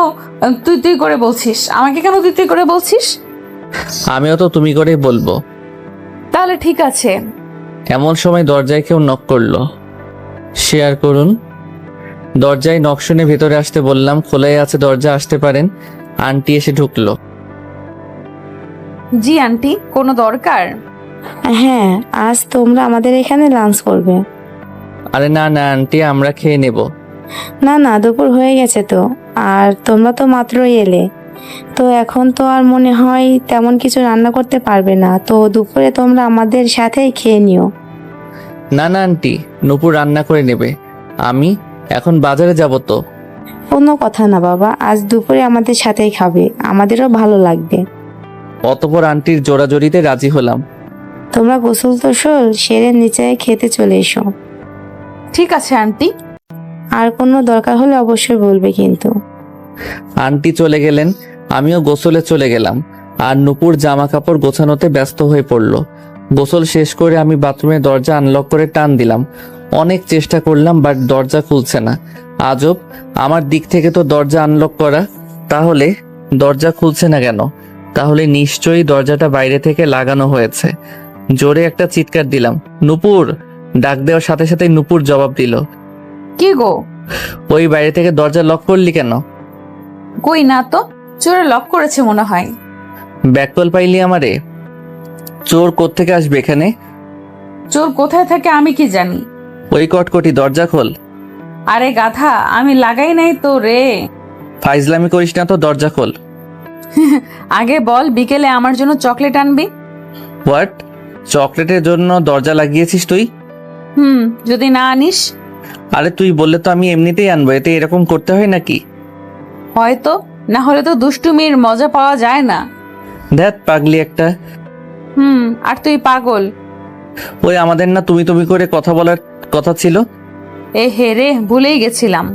তুই তুই করে বলছিস? আমাকে কেন তুই তুই করে বলছিস? আমিও তো তুমি করেই বলবো। তাহলে ঠিক আছে। এমন সময় দরজায় কেউ নক করলো। শেয়ার করুন। দরজায় নক শুনে ভেতরে আসতে বললাম। খোলাই আছে দরজা, আসতে পারেন। আন্টি এসে ঢুকলো। জি আন্টি, কোনো দরকার? হ্যাঁ, আজ তোমরা আমাদের এখানে লাঞ্চ করবে। আরে না না আন্টি, আমরা খেয়ে নেব। না না, দুপুর হয়ে গেছে তো। আর তোমরা তো মাত্রই এলে, তো এখন তো আর মনে হয় তেমন কিছু রান্না করতে পারবে না, তো দুপুরে তোমরা আমাদের সাথেই খেয়ে নিও। না না আন্টি, নূপুর রান্না করে নেবে। আমি এখন বাজারে যাব তো। কোনো কথা না বাবা, আজ দুপুরে আমাদের সাথেই খাবে, আমাদেরও ভালো লাগবে। অতপর আন্টির জোড়াজোড়িতে রাজি হলাম। তোমরা গোসল টোসল সেরে নিচে খেতে চলে এসো। ঠিক আছে আন্টি। আর কোনো দরকার হলে অবশ্যই বলবে কিন্তু। আন্টি চলে গেলেন, আমিও গোসলে চলে গেলাম। আর নূপুর জামা কাপড় গোছানোতে ব্যস্ত হয়ে পড়ল। গোসল শেষ করে আমি বাথরুমের দরজা আনলক করে টান দিলাম। অনেক চেষ্টা করলাম, বাট দরজা খুলছে না। আজব, আমার দিক থেকে তো দরজা আনলক করা, তাহলে দরজা খুলছে না কেন? তাহলে নিশ্চয়ই দরজাটা বাইরে থেকে লাগানো হয়েছে। জোরে একটা চিৎকার দিলাম, নূপুর! ডাক দেওয়ার সাথে সাথে নূপুর জবাব দিল, কি গো? ওই বাইরে থেকে দরজা লক করলি কেন? কই না তো, চোরে লক করেছে মনে হয়। ব্যাককল পাইলি আমারে? চোর কোত্থেকে আসবে এখানে? চোর কোথায় থাকে আমি কি জানি? ওই কটকটি, দরজা খোল। আরে গাধা, আমি লাগাই নাই তো রে। ফাইজলামি করিস না তো, দরজা খোল। আগে বল, বিকেলে আমার জন্য চকলেট আনবি। হোয়াট? চকলেটের জন্য দরজা লাগিয়েছিস তুই? যদি না আনিস? আরে তুই বললে তো আমি এমনিতেই আনবো, এতে এরকম করতে হয় নাকি? হয়তো, না হলে তো দুষ্টুমির মজা পাওয়া যায় না। ধ্যাত পাগলি একটা। আর তুই পাগল। ওই আমাদের না তুমি তুমি করে কথা বলার কথা ছিল। এ হে রে, ভুলেই গেছিলাম।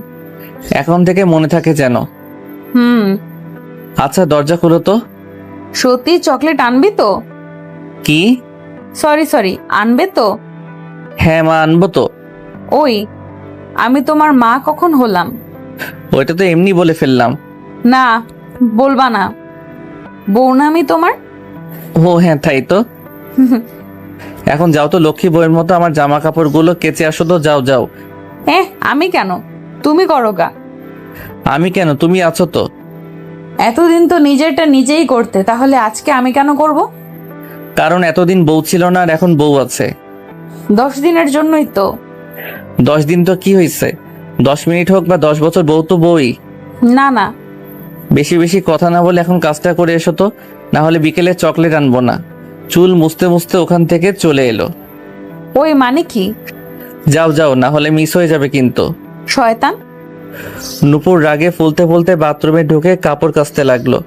এখন থেকে মনে থাকে যেন। আচ্ছা দরজা খুলো তো। সত্যি চকলেট আনবি তো? কি? সরি, আনবে তো? হ্যাঁ মা, আনবো তো। ওই, আমি তোমার মা কখন হলাম? ওইটা তো এমনি বলে ফেললাম। না, বলবা না। বউ না আমি তোমার? ও হ্যাঁ, তাই তো। এখন যাও তো, লক্ষ্মী বউয়ের মতো আমার জামা কাপড়গুলো কেচে আসো তো, যাও যাও। আমি কেন? তুমি করো গা। আমি কেন? তুমি আছো তো। এতদিন তো নিজেরটা নিজেই করতে, তাহলে আজকে আমি কেন করব? কারণ এতদিন বউ ছিল না, আর এখন বউ আছে। 10 দিনের জন্যই তো। 10 দিন তো কি হয়েছে? 10 মিনিট হোক বা 10 বছর, বউ তো বউই। না। বেশি বেশি কথা না বলে এখন কাজটা করে এসো তো, না হলে বিকেলে চকলেট আনবো না। চুল মুছতে মুছতে ওখান থেকে চলে এলো। ওই মানে কি? যাও যাও, না হলে মিস হয়ে যাবে কিন্তু। শয়তান। নূপুর রাগে ফুলতে ফুলতে বাথরুমে ঢুকে কাপড় কাচতে লাগলো।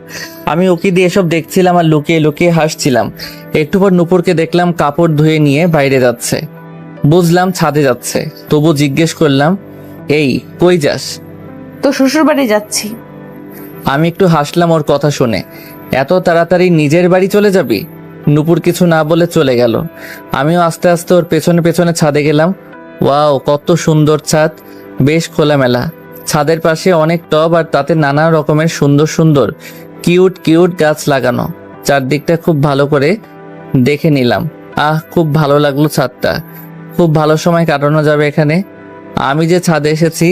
আমি উকি দিয়ে এসব দেখছিলাম আর লুকিয়ে লুকিয়ে হাসছিলাম। একটু পর নূপুরকে দেখলাম কাপড় ধুয়ে নিয়ে বাইরে যাচ্ছে। বুঝলাম ছাদে যাচ্ছে, তবু জিজ্ঞেস করলাম, এই কই যাস? তো শ্বশুর বাড়ি যাচ্ছি। আমি একটু হাসলাম ওর কথা শুনে। এত তাড়াতাড়ি নিজের বাড়ি চলে যাবি? নূপুর কিছু না বলে চলে গেল। আমিও আস্তে আস্তে ওর পেছনে পেছনে ছাদে গেলাম। ওয়াও, কত সুন্দর ছাদ, বেশ খোলামেলা। ছাদের পাশে অনেক টব, আর তাতে নানা রকমের সুন্দর সুন্দর কিউট কিউট গাছ লাগানো। চারদিকটা খুব ভালো করে দেখে নিলাম। খুব ভালো লাগলো ছাদটা। খুব ভালো সময় কাটানো যাবে এখানে। আমি যে ছাদে এসেছি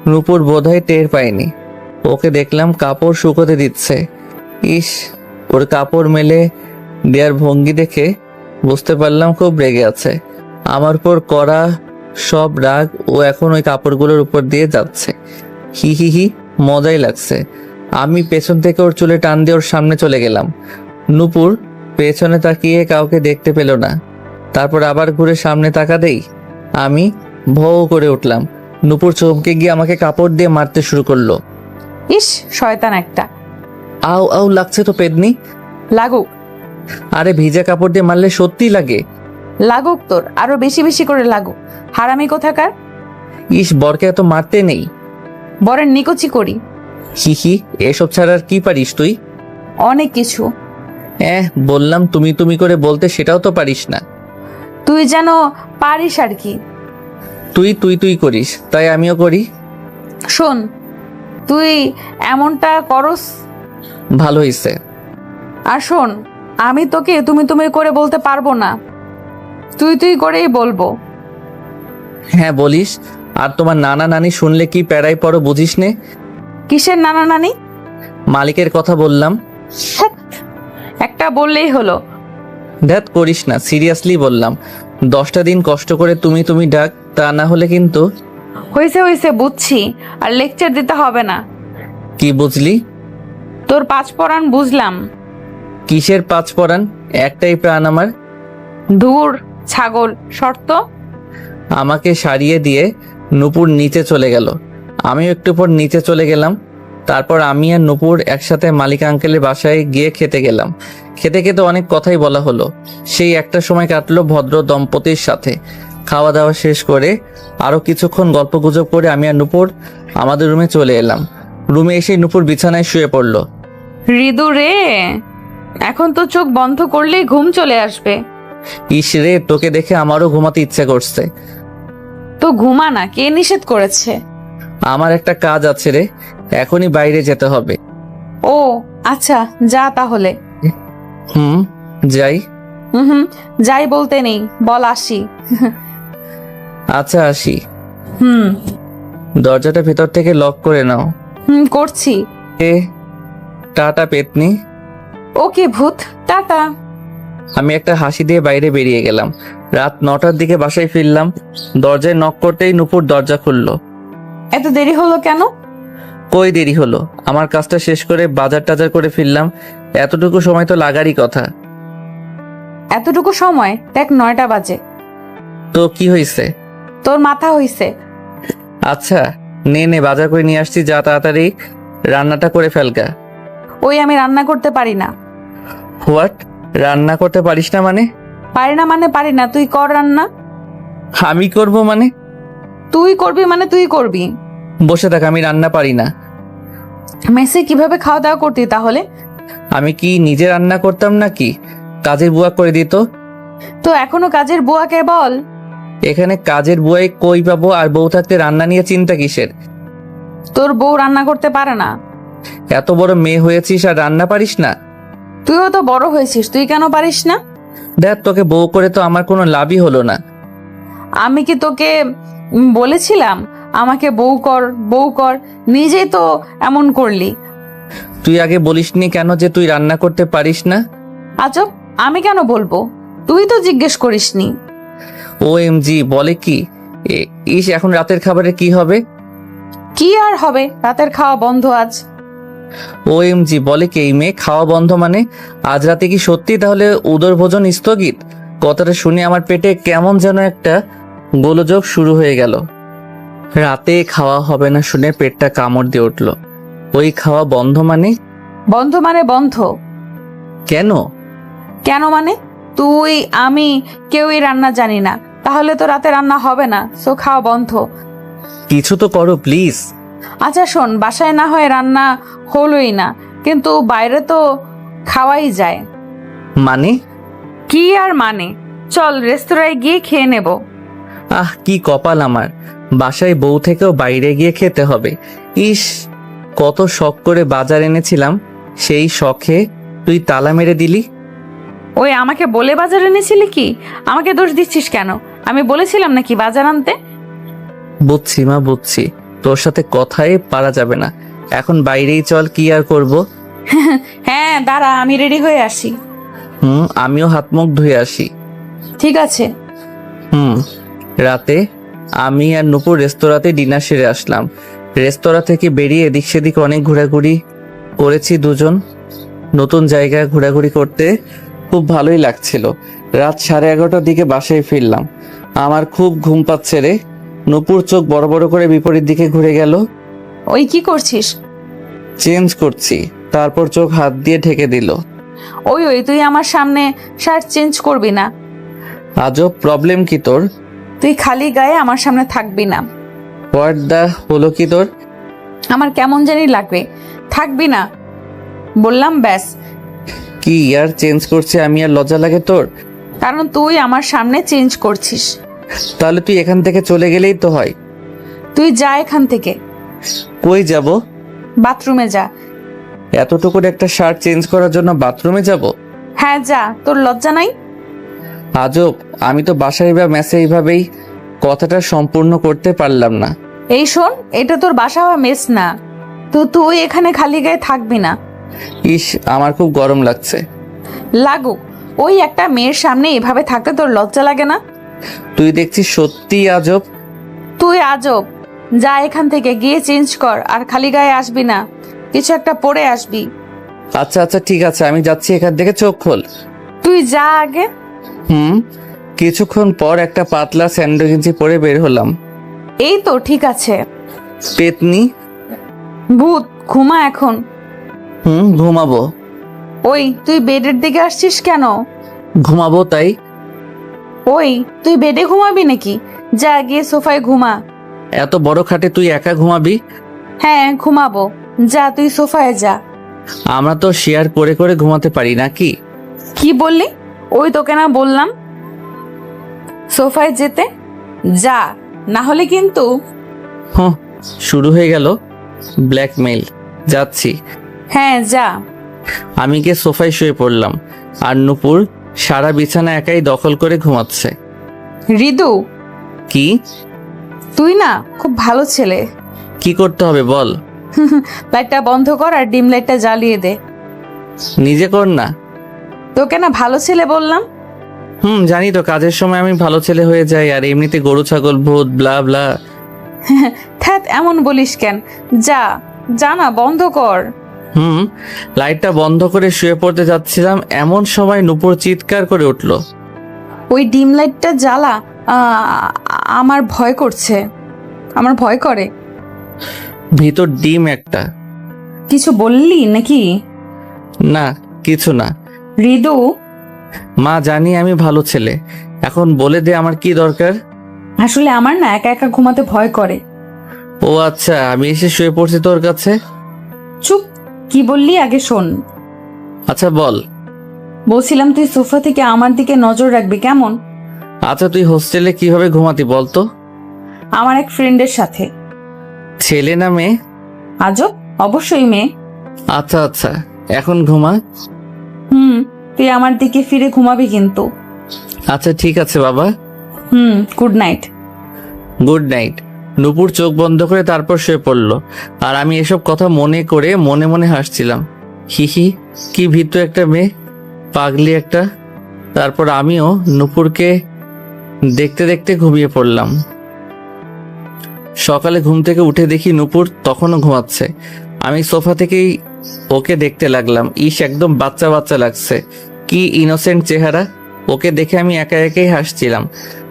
নূপুর বোধহয় টের পায়নি। ওকে দেখলাম কাপড় শুকোতে দিচ্ছে। ইস, ওর কাপড় মেলে দেওয়ার ভঙ্গি দেখে বুঝতে পারলাম খুব রেগে আছে। আমার উপর করা সব রাগ ও এখন ওই কাপড়গুলোর উপর দিয়ে যাচ্ছে। হি হি হি, মজাই লাগছে। আমি পেছন থেকে ওর চুলে টান দিয়ে ওর সামনে চলে গেলাম। নূপুর পেছনে তাকিয়ে কাউকে দেখতে পেল না। তারপর আবার ঘুরে সামনে তাকাতেই আমি ভৌ করে উঠলাম। নূপুর চমকে গিয়ে আমাকে কাপড় দিয়ে মারতে শুরু করলো। ইস, শয়তান একটা। আউ আউ লাগছে তো পেদনি। লাগুক। আরে ভিজা কাপড় দিয়ে মারলে সত্যি লাগে। লাগুক তোর, আরো বেশি বেশি করে লাগুক। হারামি কোথাকার। ইস, বরকে এত মারতে নেই। বরের নিকুচি করি। হি হি, এসব ছাড়া আর কি পারিস তুই? অনেক কিছু। বললাম তুমি তুমি করে বলতে, সেটাও তো পারিস না। তুই যেন পারিস আর কি। তুই তুই তুই করিস, তাই আমিও করি। শোন, তুই এমনটা করস। ভালো হইছে। আর শোন, আমি তোকে তুমি তুমি করে বলতে পারবো না, তুই তুই করেই বলবো। হ্যাঁ বলিস। আর তোমার নানা নানি শুনলে কি প্যারাই পড়ো বুঝিস নে? কিসের নানা নানি? মালিকের কথা বললাম। হ্যাট, একটা বললেই হলো। ধ্যাত করিস না, সিরিয়াসলি বললাম। 10টা দিন কষ্ট করে তুমি তুমি ডাক, তা না হলে কিন্তু। হয়েছে হয়েছে, বুঝছি। আর লেকচার দিতে হবে না। কি বুঝলি? তোর 5 পরাণ বুঝলাম। কিসের 5 পরাণ? একটাই প্রাণ আমার। ধুর ছাগল, শর্ত। আমাকে সারিয়ে দিয়ে নূপুর নিচে চলে গেল। আমিও একটু পর নিচে চলে গেলাম। তারপর আমি আর নূপুর একসাথে মালিক আঙ্কেলের বাসায় গিয়ে খেতে গেলাম। খেতে খেতে অনেক কথাই বলা হলো। সেই একটা সময় কাটলো ভদ্র দম্পতির সাথে। খাওয়া দাওয়া শেষ করে আরো কিছুক্ষণ গল্পগুজব করে আমি আর নূপুর আমাদের রুমে চলে এলাম। রুমে এসে নূপুর বিছানায় শুয়ে পড়লো। হৃদু রে, এখন তো চোখ বন্ধ করলেই ঘুম চলে আসবে। ইস রে, তোকে দেখে আমারও ঘুমাতে ইচ্ছে করছে। তো ঘুমা না, কে নিষেধ করেছে? আমার একটা কাজ আছে রে, এখনই বাইরে যেতে হবে। ও আচ্ছা, যা তাহলে। যাই। হুম, যাই বলতে নেই, বল আসি। আচ্ছা আসি। হুম দরজাটা ভেতর থেকে লক করে নাও। করছি। টাটা পেতনি। ওকে ভূত, টাটা। আমি একটা হাসি দিয়ে বাইরে বেরিয়ে গেলাম। রাত 9টার দিকে বাসায় ফিরলাম। দরজায় নক করতেই নূপুর দরজা খুললো। এত দেরি হলো কেন? কই দেরি হলো, আমার কাজটা শেষ করে বাজার টাজার করে ফিরলাম। এতটুকু সময় তো লাগারই কথা। এতটুকু সময়? দেখ 9টা বাজে। তো কি হয়েছে? তোর মাথা হইছে। আচ্ছা নে নে, বাজার করে নিয়ে আসছি, যা তাড়াতাড়ি রান্নাটা করে ফেলগা। ওই আমি রান্না করতে পারি না। হোয়াট? রান্না করতে পারিস না মানে? পারি না মানে পারি না, তুই কর রান্না। আমি করব মানে? তুই করবি মানে তুই করবি। বসে থাক, আমি রান্না পারি না। মেসে কিভাবে খাওয়া দাওয়া করতি তাহলে? আমি কি নিজে রান্না করতাম নাকি কাজের বুয়া করে দিত? তো এখনো কাজের বুয়াকে বল। এখানে কাজের বুয়াই কই পাবো? আর বউ থাকতে রান্না নিয়ে চিন্তা কিসের? তোর বউ রান্না করতে পারে না? এত বড় মেয়ে হয়েছিস আর রান্না পারিস না? তুইও তো বড় হয়েছিস, তুই কেন পারিস না? দেখ, তোকে বউ করে তো আমার কোনো লাভই হলো না। আমি কি তোকে বলেছিলাম আমাকে বউ কর বউ কর? নিজেই তো এমন করলি। তুই আগে বলিসনি কেন যে তুই রান্না করতে পারিস না? আজব, আমি কেন বলবো? তুই তো জিজ্ঞেস করিসনি। OMG, বলে কি? ইস, এখন রাতের খাবারে কি হবে? কি আর হবে, রাতের খাওয়া বন্ধ আজ। OMG, বলে কি এই মেয়ে? খাওয়া বন্ধ মানে আজ রাতে কি সত্যি তাহলে উদর ভোজন স্থগিত? কথাটা শুনে আমার পেটে কেমন যেন একটা গোলযোগ শুরু হয়ে গেল। রাতে খাওয়া হবে না শুনে পেটটা কামড় দিয়ে উঠল। ওই খাওয়া বন্ধ মানে? বন্ধ মানে বন্ধ। কেন? কেন মানে তুই আমি কেউই রান্না জানি না, তাহলে তো রাতে রান্না হবে না, সো খাওয়া বন্ধ। কিছু তো করো প্লিজ। আচ্ছা শোন, বাসায় না হয় রান্না হলোই না, কিন্তু বাইরে তো খাওয়াই যায়। মানে? কি আর মানে, চল রেস্তোরাঁয় গিয়ে খেয়ে নেব। কি কপাল আমার, বাসায় বউ থেকেও বাইরে গিয়ে খেতে হবে। ইস, কত শখ করে বাজার এনেছিলাম, সেই শখে তুই তালা মেরে দিলি? ওই আমাকে বলে বাজার এনেছিলি কি? আমাকে দোষ দিচ্ছিস কেন? আমি বলেছিলাম নাকি বাজার আনতে? বুঝছি মা, বুঝছি। তোর সাথে কথাই পারা যাবে না। এখন বাইরেই চল, কি আর করব। হ্যাঁ দাঁড়া, আমি রেডি হয়ে আসি। আমিও হাত মুখ ধুয়ে আসি। ঠিক আছে। রাতে আমি আর নুপুর রেস্তোরাঁতে ডিনার সেরে আসলাম। রেস্তোরাঁ থেকে বেরিয়ে এদিক সেদিক অনেক ঘোরাঘুরি করেছি দুজন। নতুন জায়গায় ঘোরাঘুরি করতে খুব ভালোই লাগছিল। রাত 11:30টার দিকে বাসায় ফিরলাম। আমার খুব ঘুম পাচ্ছে রে। নুপুর চোখ বড় বড় করে বিপরীত দিকে ঘুরে গেল। ওই কি করছিস? চেঞ্জ করছি। তারপর চোখ হাত দিয়ে ঢেকে দিল। ওই ওই তুই আমার সামনে শার্ট চেঞ্জ করবি না। আজব, প্রবলেম কি তোর? তুই খালি গায়ে আমার সামনে থাকবি না। হোয়াট দা হলো কি তোর? আমার কেমন জানি লাগবে, থাকবি না বললাম, ব্যাস। কি আর চেঞ্জ করছে আমি আর লজ্জা লাগে তোর? কারণ তুই আমার সামনে চেঞ্জ করছিস। তাহলে তুই এখান থেকে চলে গেলেই তো হয়। তুই যা এখান থেকে। কই যাব? বাথরুমে যা। এতটুকুর একটা শার্ট চেঞ্জ করার জন্য বাথরুমে যাব? হ্যাঁ যা, তোর লজ্জা নাই? আজব, আমি তো বাসায় বা মেসে এইভাবেই কথাটা সম্পূর্ণ করতে পারলাম না। এই শোন, এটা তোর বাসা বা মেস না, তো তুই এখানে খালি গায়ে থাকবি না। ইস, আমার খুব গরম লাগছে। লাগুক, ওই একটা মেয়ের সামনে এভাবে থাকতে তোর লজ্জা লাগে না? তুই দেখছিস সত্যিই আজব। তুই আজব। যা এখান থেকে, গিয়ে চেঞ্জ কর, আর খালি গায়ে আসবি না, কিছু একটা পরে আসবি। আচ্ছা আচ্ছা ঠিক আছে, আমি যাচ্ছি, এখান থেকে চোখ খোল। তুই যা আগে। কিছুক্ষণ পর একটা পাতলা স্যান্ডো গেঞ্জি পরে বের হলাম। এই তো ঠিক আছে। পেতনি। ভূত, ঘুমা এখন। ঘুমাবো। ওই তুই বেডের দিকে আসছিস কেন? ঘুমাবো তাই। ওই তুই বেডে ঘুমাবি নাকি? যা গিয়ে সোফায় ঘুমা। এত বড় খাটে তুই একা ঘুমাবি? হ্যাঁ ঘুমাবো, যা তুই সোফায় যা। আমরা তো শেয়ার করে করে ঘুমাতে পারি নাকি? কি বললি? ওই তোকে না বললাম সোফায় যেতে, যা, না হলে কিন্তু। শুরু হয়ে গেল ব্ল্যাকমেইল। যাচ্ছি। হ্যাঁ যা। আমি গিয়ে সোফায় শুয়ে পড়লাম, আর নুপুর সারা বিছানা একাই দখল করে ঘুমাচ্ছে। হৃদু, কি? তুই না খুব ভালো ছেলে। কি করতে হবে বল? লাইটটা বন্ধ কর আর ডিম লাইটটা জ্বালিয়ে দে। নিজে কর না। তোকে না ভালো ছেলে বললাম। জানি তো, কাজের সময় আমি ভালো ছেলে হয়ে যাই, আর এমনিতে গরু ছাগল ভূত ব্লা ব্লা। ধ্যাত, এমন বলিস কেন? যা, যা না, বন্ধ কর। লাইটটা বন্ধ করে শুয়ে পড়তে যাচ্ছিলাম, এমন সময় নুপুর চিৎকার করে উঠল। ওই ডিম লাইটটা জ্বালা। আমার ভয় করছে, আমার ভয় করে। ভিতর ডিম একটা। কিছু বললি নাকি? না, কিছু না। হৃদু, মা, জানি আমি ভালো ছেলে, এখন বলে দে আমার কি দরকার। আসলে আমার না একা একা ঘুমাতে ভয় করে। ও আচ্ছা, আমি এসে শুয়ে পড়ছি তোর কাছে। চুপ, কি বললি আগে শোন। আচ্ছা বল। বলছিলাম তুই সোফা থেকে আমার দিকে নজর রাখবি, কেমন? আচ্ছা, তুই হোস্টেলে কিভাবে ঘুমাতি বলতো? আমার এক ফ্রেন্ডের সাথে। ছেলে না মেয়ে? আজব, অবশ্যই মেয়ে। আচ্ছা আচ্ছা, এখন ঘুমা। তুই আমার দিকে ফিরে ঘুমাবি কিন্তু। আচ্ছা ঠিক আছে বাবা। Good night. Good night. Nupur চোখ বন্ধ করে তারপর শুয়ে পড়লো, আর আমি এসব কথা মনে করে মনে মনে হাসছিলাম। হিহি, কি ভীতু একটা মেয়ে, পাগলি একটা। তারপর আমিও নুপুরকে দেখতে দেখতে ঘুমিয়ে পড়লাম। সকালে ঘুম থেকে উঠে দেখি নুপুর তখনও ঘুমাচ্ছে। আমি সোফা থেকেই ওকে দেখতে লাগলাম। ইস, একদম বাচ্চা বাচ্চা লাগছে, কি ইনোসেন্ট চেহারা। ওকে দেখে আমি একা একাই হাসছিলাম।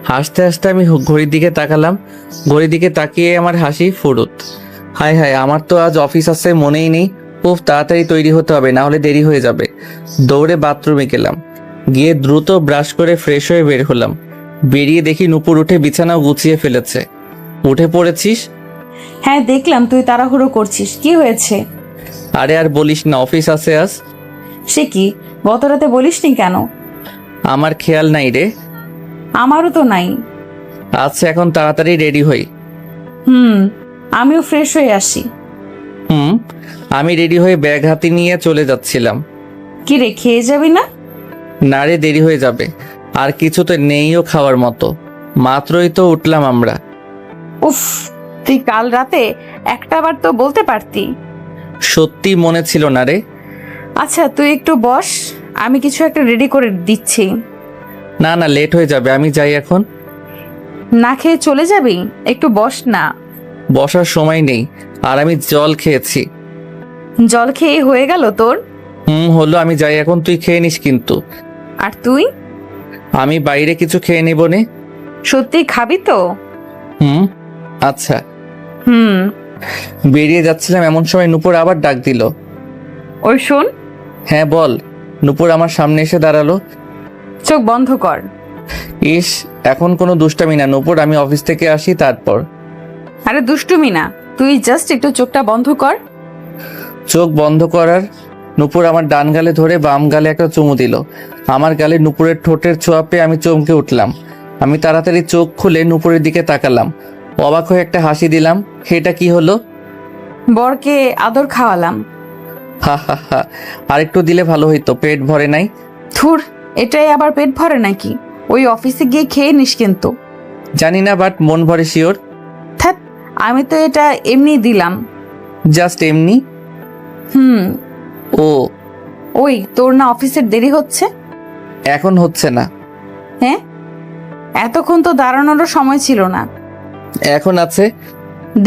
হাসতে হাসতে আমি ঘড়ির দিকে তাকালাম। ঘড়ির দিকে তাকিয়ে আমার হাসি ফুরুত। হায় হায়, আমার তো আজ অফিস আছে মনেই নেই। খুব তাড়াতাড়ি তৈরি হতে হবে, না হলে দেরি হয়ে যাবে। দৌড়ে বাথরুমে গেলাম, গিয়ে দ্রুত ব্রাশ করে ফ্রেশ হয়ে বের হলাম। বেরিয়ে দেখি নুপুর উঠে বিছানাও গুছিয়ে ফেলেছে। উঠে পড়েছিস? হ্যাঁ দেখলাম তুই তাড়াহুড়ো করছিস, কি হয়েছে? আরে আর বলিস না, অফিস আছে আজ। সে কি, গত রাতে বলিসনি কেন? আমার খেয়াল নাই রে। আমারও তো নাই। আচ্ছা, এখন তাড়াতাড়ি রেডি হই। আমিও ফ্রেশ হয়ে আসি। আমি রেডি হয়ে ব্যাগ হাতে নিয়ে চলে যাচ্ছিলাম। কি রে, খেয়ে যাবি না? নারে দেরি হয়ে যাবে, আর কিছু তো নেইও খাওয়ার মতো, মাত্রই তো উঠলাম আমরা। উফ, তুই কাল রাতে একটা বার তো বলতে পারতি। সত্যি মনে ছিল না রে। আচ্ছা তুই একটু বস, আমি কিছু একটা রেডি করে দিচ্ছি। না না, লেট হয়ে যাবে, আমি যাই এখন। না খেয়ে চলে যাবি? একটু বস না। বসার সময় নেই, আর আমি জল খেয়েছি। জল খেয়ে হয়ে গেল তোর? হলো, আমি যাই এখন, তুই খেয়ে নিস কিন্তু। আর তুই? আমি বাইরে কিছু খেয়ে নেব নে। সত্যি খাবি তো? আচ্ছা। হুম। বেরিয়ে যাচ্ছিলাম এমন সময় নূপুর আবার ডাক দিল। ওই শোন। হ্যাঁ বল। নূপুর আমার সামনে এসে দাঁড়ালো। চোখ বন্ধ কর। ইস, এখন কোনো দুষ্টামি না নূপুর, আমি অফিস থেকে আসি তারপর। আরে দুষ্টুমি না, তুই জাস্ট একটু চোখটা বন্ধ কর। চোখ বন্ধ করার নূপুর আমার ডান গালে ধরে বাম গালে একটা চুমু দিল। আমার গালে নূপুরের ঠোঁটের ছোঁয়া পেয়ে আমি চমকে উঠলাম। আমি তাড়াতাড়ি চোখ খুলে নূপুরের দিকে তাকালাম, অবাক হয়ে একটা হাসি দিলাম। এটা কি হলো? বরকে আদর খাওয়ালাম। হা হা হা, আরেকটু দিলে ভালো হইতো, পেট ভরে নাই। থুর, এটাই আবার পেট ভরে নাকি? ওই অফিসে গিয়ে খেয়ে নিস কিন্তু। জানি না, বাট মন ভরে শিওর। থাক, আমি তো এটা এমনি দিলাম। জাস্ট এমনি? ও, ওই তোর না অফিসের দেরি হচ্ছে? এখন হচ্ছে না। হ্যাঁ, এতক্ষণ তো দাঁড়ানোরও সময় ছিল না। এখন আছে।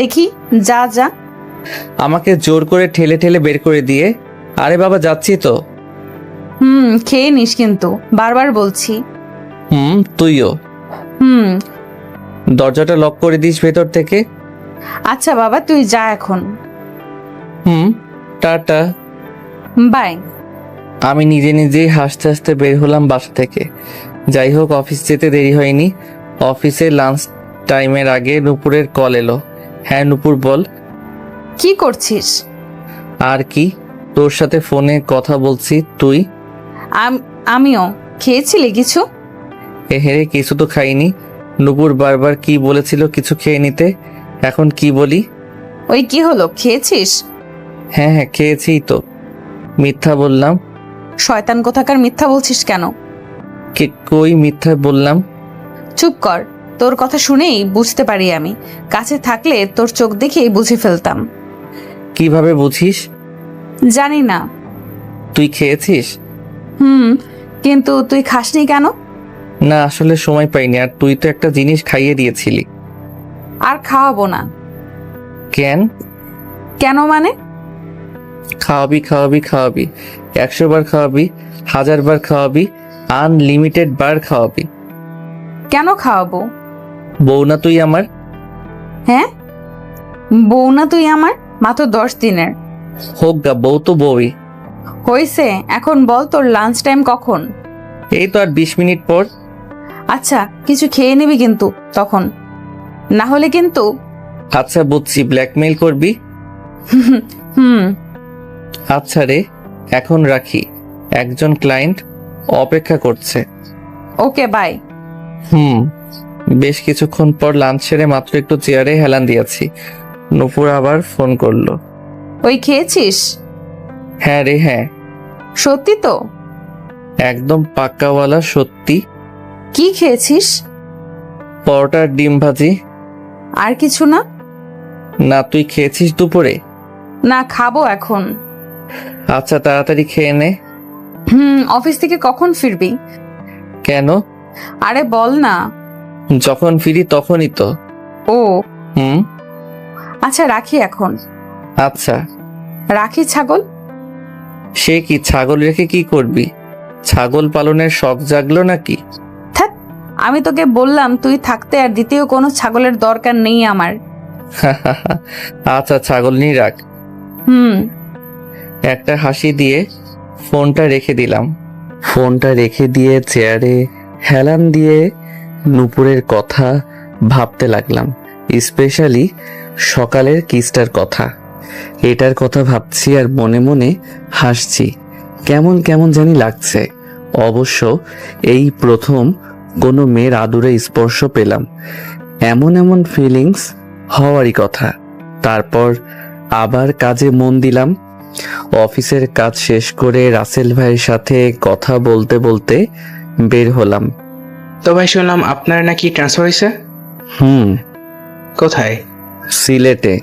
দেখি, যা যা। আমাকে জোর করে ঠেলে ঠেলে বের করে দিয়ে, আরে বাবা যাচ্ছি তো। খেয়ে নিস কিন্তু, বারবার বলছি। তুইও। দরজাটা লক করে দিস ভেতর থেকে। আচ্ছা বাবা, তুই যা এখন। টাটা। বাই। আমি নিজে নিজেই হাসতে হাসতে বের হলাম বাসা থেকে। যাই হোক, অফিস যেতে দেরি হয়নি। অফিসে লাঞ্চ টাইমের আগে নূপুরের কল এলো। হ্যাঁ নূপুর বল। কি করছিস? আর কি, তোর সাথে ফোনে কথা বলছি। তুই? আমিও। খেয়েছিলি কিছু? হেরে কিছু তো খাইনি। নূপুর বারবার কি বলেছিল কিছু খেয়ে নিতে, এখন কি বলি? ওই কি হলো, খেয়েছিস? হ্যাঁ হ্যাঁ, খেয়েছি তো। মিথ্যা বললাম? শয়তান কোথাকার, মিথ্যা বলছিস কেন? কই মিথ্যা বললাম? চুপ কর, তোর কথা শুনেই বুঝতে পারি আমি। কাছে থাকলে তোর চোখ দেখেই বুঝে ফেলতাম। কিভাবে বুঝিস? জানি না। তুই খেয়েছিস? কিন্তু তুই খাসনি কেন? না, আসলে সময় পাইনি, আর তুই তো একটা জিনিস খাইয়ে দিয়েছিলি। আর খাওয়াবো না। কেন? কেন মানে? খাওয়াবি খাওয়াবি খাওয়াবি, 100 বার খাওয়াবি, 1000 বার খাওয়াবি, আনলিমিটেড বার খাওয়াবি। কেন খাওয়াবো? বউ না তুই আমার? হ্যাঁ, বউ না তুই আমার? মাত্র 10 দিনের। হোক গা, বউ তো বউই। হইছে, এখন বল তোর লাঞ্চ টাইম কখন? এই তো আর 20 মিনিট পর। আচ্ছা, কিছু খেয়ে নিবি কিন্তু তখন, না হলে কিন্তু। আচ্ছা বুঝছি, ব্ল্যাকমেইল করবি। আচ্ছা রে, এখন রাখি, একজন ক্লায়েন্ট অপেক্ষা করছে। Okay bye. বেশ কিছুক্ষণ পর লাঞ্চ সেরে মাত্র একটু চেয়ারে হেলান দিয়েছি, নূপুর আবার ফোন করলো। ওই খেয়েছিস? হ্যাঁ রে হ্যাঁ। সত্যি তো? একদম পাক্কাওয়ালা সত্যি। কি খেয়েছিস? পরোটার ডিম ভাজি। আর কিছু না? না, তুই খেয়েছিস দুপুরে? না, খাবো এখন। আচ্ছা তাড়াতাড়ি খেয়ে নে। অফিস থেকে কখন ফিরবি? কেন? আরে বল না। যখন ফিরি তখনই তো। ও হুম। আচ্ছা রাখি এখন। আচ্ছা রাখি। ছাগল? সে কি, ছাগল রেখে কি করবি? ছাগল পালনের শখ জাগলো নাকি? থাক, আমি তোকে বললাম তুই থাকতে আর দ্বিতীয় কোনো ছাগলের দরকার নেই আমার। আচ্ছা ছাগল নিয়ে রাখ। একটা হাসি দিয়ে ফোনটা রেখে দিলাম। ফোনটা রেখে দিয়ে চেয়ারে হেলান দিয়ে নূপুরের কথা ভাবতে লাগলাম, স্পেশালি সকালের কিসটার কথা। এটার কথা ভাবছি আর মনে মনে হাসছি। কেমন কেমন জানি লাগছে। অবশ্য এই প্রথম কোনো মেয়ের আদুরে স্পর্শ পেলাম। এমন এমন ফিলিংস হওয়ারই কথা। তারপর আবার কাজে মন দিলাম। অফিসের কাজ শেষ করে রাসেল ভাইয়ের সাথে কথা বলতে বলতে বের হলাম। তো ভাই শুনলাম আপনার নাকি ট্রান্সফার হয়েছে। হুম, কোথায়? সিলেটে।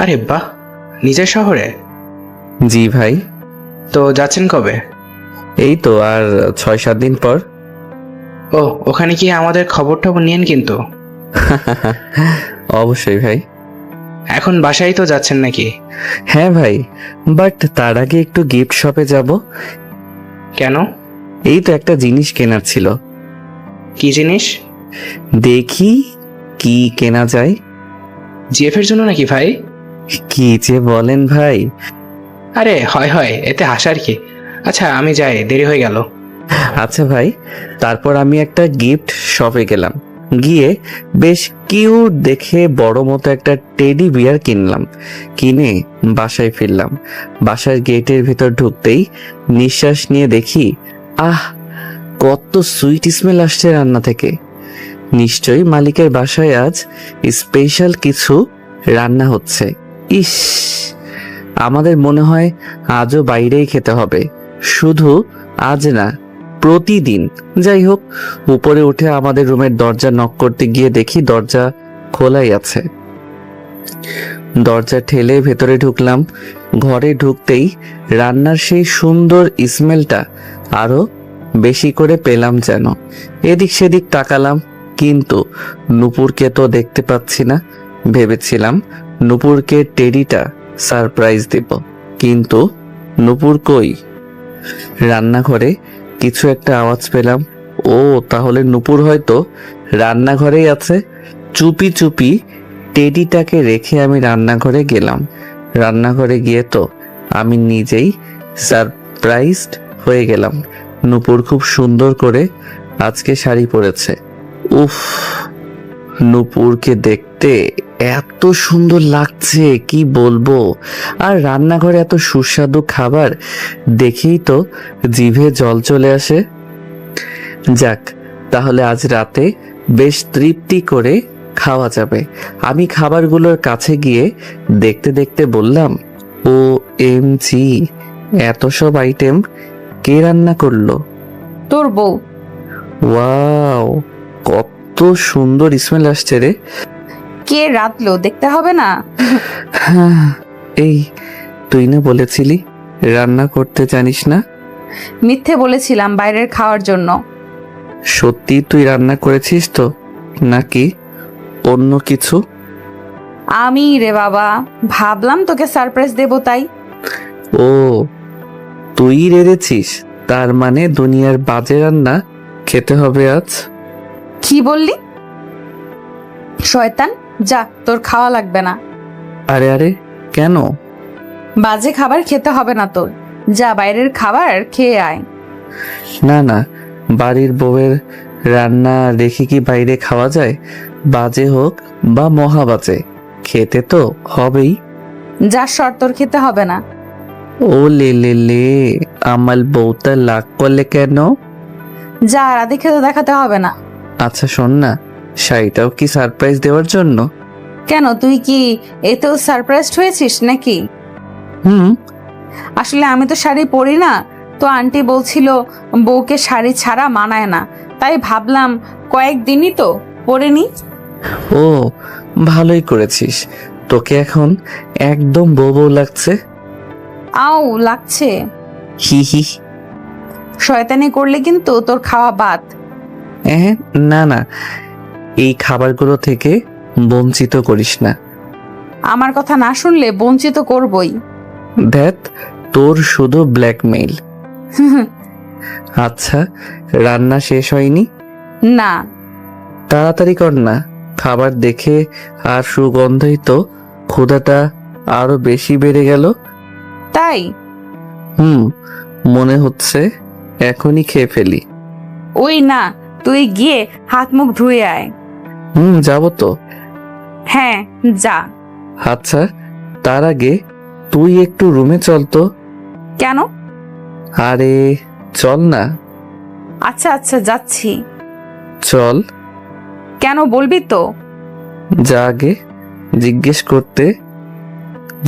আরে বাহ, নিজের শহরে? জি ভাই। তো যাচ্ছেন কবে? এই তো আর 6-7 দিন পর। ও, ওখানে কি আমাদের খবর টবর নিয়েন কিন্তু। অবশ্যই ভাই। এখন বাসায় তো যাচ্ছেন নাকি? হ্যাঁ ভাই, বাট তার আগে একটু গিফট শপে যাব। কেন? এই তো একটা জিনিস কেনার ছিল, কি জিনিস? দেখি কি কেনা যায়। জিএফ এর জন্য নাকি ভাই? কি যে বলেন ভাই। আরে হয় হয়, এতে হাসার কি। আচ্ছা আমি যাই, দেরি হয়ে গেল। আচ্ছা ভাই, তারপর আমি একটা গিফট শপে গেলাম। গিয়ে বেশ কিউট দেখে বড় মতো একটা টেডি বিয়ার কিনলাম। কিনে বাসায় ফিরলাম। বাসার গেটের ভিতর ঢুকতেই নিঃশ্বাস নিয়ে দেখি, আহ, কত সুইট স্মেল আসছে রান্না থেকে। নিশ্চয়ই মালিকের বাসায় আজ স্পেশাল কিছু রান্না হচ্ছে। ইস, আমাদের মনে হয় আজও বাইরেই খেতে হবে, শুধু আজ না, প্রতিদিন। যাই হোক, উপরে উঠে আমাদের রুমের দরজা নক করতে গিয়ে দেখি দরজা খোলাই আছে। দরজা ঠেলে ভেতরে ঢুকলাম। ঘরে ঢুকতেই রান্নার সেই সুন্দর স্মেলটা আরো বেশি করে পেলাম যেন। এদিক সেদিক তাকালাম, কিন্তু নূপুরকে তো দেখতে পাচ্ছি না। ভেবেছিলাম নূপুরকে টেডিটা সারপ্রাইজ দেব, কিন্তু নূপুর কই? রান্নাঘরে কিছু একটা আওয়াজ পেলাম। ও, তাহলে নূপুর হয়তো রান্নাঘরেই আছে। চুপি চুপি টেডিটাকে রেখে আমি রান্নাঘরে গেলাম। রান্নাঘরে গিয়ে তো আমি নিজেই সারপ্রাইজড হয়ে গেলাম। নূপুর খুব সুন্দর করে আজকে শাড়ি পরেছে। উফ, নূপুরকে দেখতে এত সুন্দর লাগছে কি বলবো। আর রান্নাঘরে এত সুস্বাদু খাবার দেখেই তো জিভে জল চলে আসে। যাক, তাহলে আজ রাতে বেশ তৃপ্তি করে খাওয়া যাবে। আমি খাবারগুলোর কাছে গিয়ে দেখতে দেখতে বললাম, ও এম জি, এত সব আইটেম কে রান্না করলো? তোর বউ। ওয়াও, কত সুন্দর স্মেল আসছে রে। কে রাঁধলো দেখতে হবে না? হ্যাঁ, এই তুই না বলেছিলি রান্না করতে জানিস না? মিথ্যে বলেছিলাম বাইরের খাওয়ার জন্য। সত্যি তুই রান্না করেছিস তো, নাকি অন্য কিছু? আমি রে বাবা, ভাবলাম তোকে সারপ্রাইজ দেবো তাই। ও, তুই রেঁধেছিস? তার মানে দুনিয়ার বাজে রান্না খেতে হবে আজ। কি বললি? শয়তান, যা, তোর খাওয়া লাগবে না। আরে আরে, কেন? বাজে খাবার খেতে হবে না তোর, যা বাইরের খাবার খেয়ে আয়। না না, বাড়ির বউয়ের রান্না রেখে কি বাইরে খাওয়া যায়? বাজে হোক বা মহা বাজে, খেতে তো হবেই। যা সর, তোর খেতে হবে না। ও লে লে লে, আমার বউটা লাগ করলে কেন? যা, রাধে খেতে দেখাতে হবে না। আচ্ছা শোন না, শাড়িটাও কি সারপ্রাইজ দেওয়ার জন্য? কেন, তুই কি এতেও সারপ্রাইজড হয়েছিস নাকি? হুম। আসলে আমি তো শাড়ি পরি না, তো আন্টি বলছিল বউকে শাড়ি ছাড়া মানায় না, তাই ভাবলাম কয়েকদিনই তো পরে নি। ও, ভালোই করেছিস। তোকে এখন একদম বউ বউ লাগছে। আও লাগছে। হি হি। শয়তানি করলে কিন্তু তোর খাওয়া বাদ। না না, এই খাবারগুলো থেকে বঞ্চিত করিস না। আমার কথা না শুনলে বঞ্চিত করবই। দেখ, তোর শুধু ব্ল্যাকমেইল। আচ্ছা, রান্না শেষ হয়নি? না। তাড়াতাড়ি কর না, খাবার দেখে আর সুগন্ধই তো ক্ষুধাটা আরো বেশি বেড়ে গেল। তাই? হুম, মনে হচ্ছে এখনই খেয়ে ফেলি। ওই না, তুই গিয়ে হাত মুখ ধুয়ে আয়। যাব তো। হ্যাঁ, যা। আচ্ছা, তার আগে তুই একটু রুমে চল তো। কেন? আরে চল না। আচ্ছা আচ্ছা, যাচ্ছি। চল। কেন বলবি তো? যা, আগে জিজ্ঞেস করতে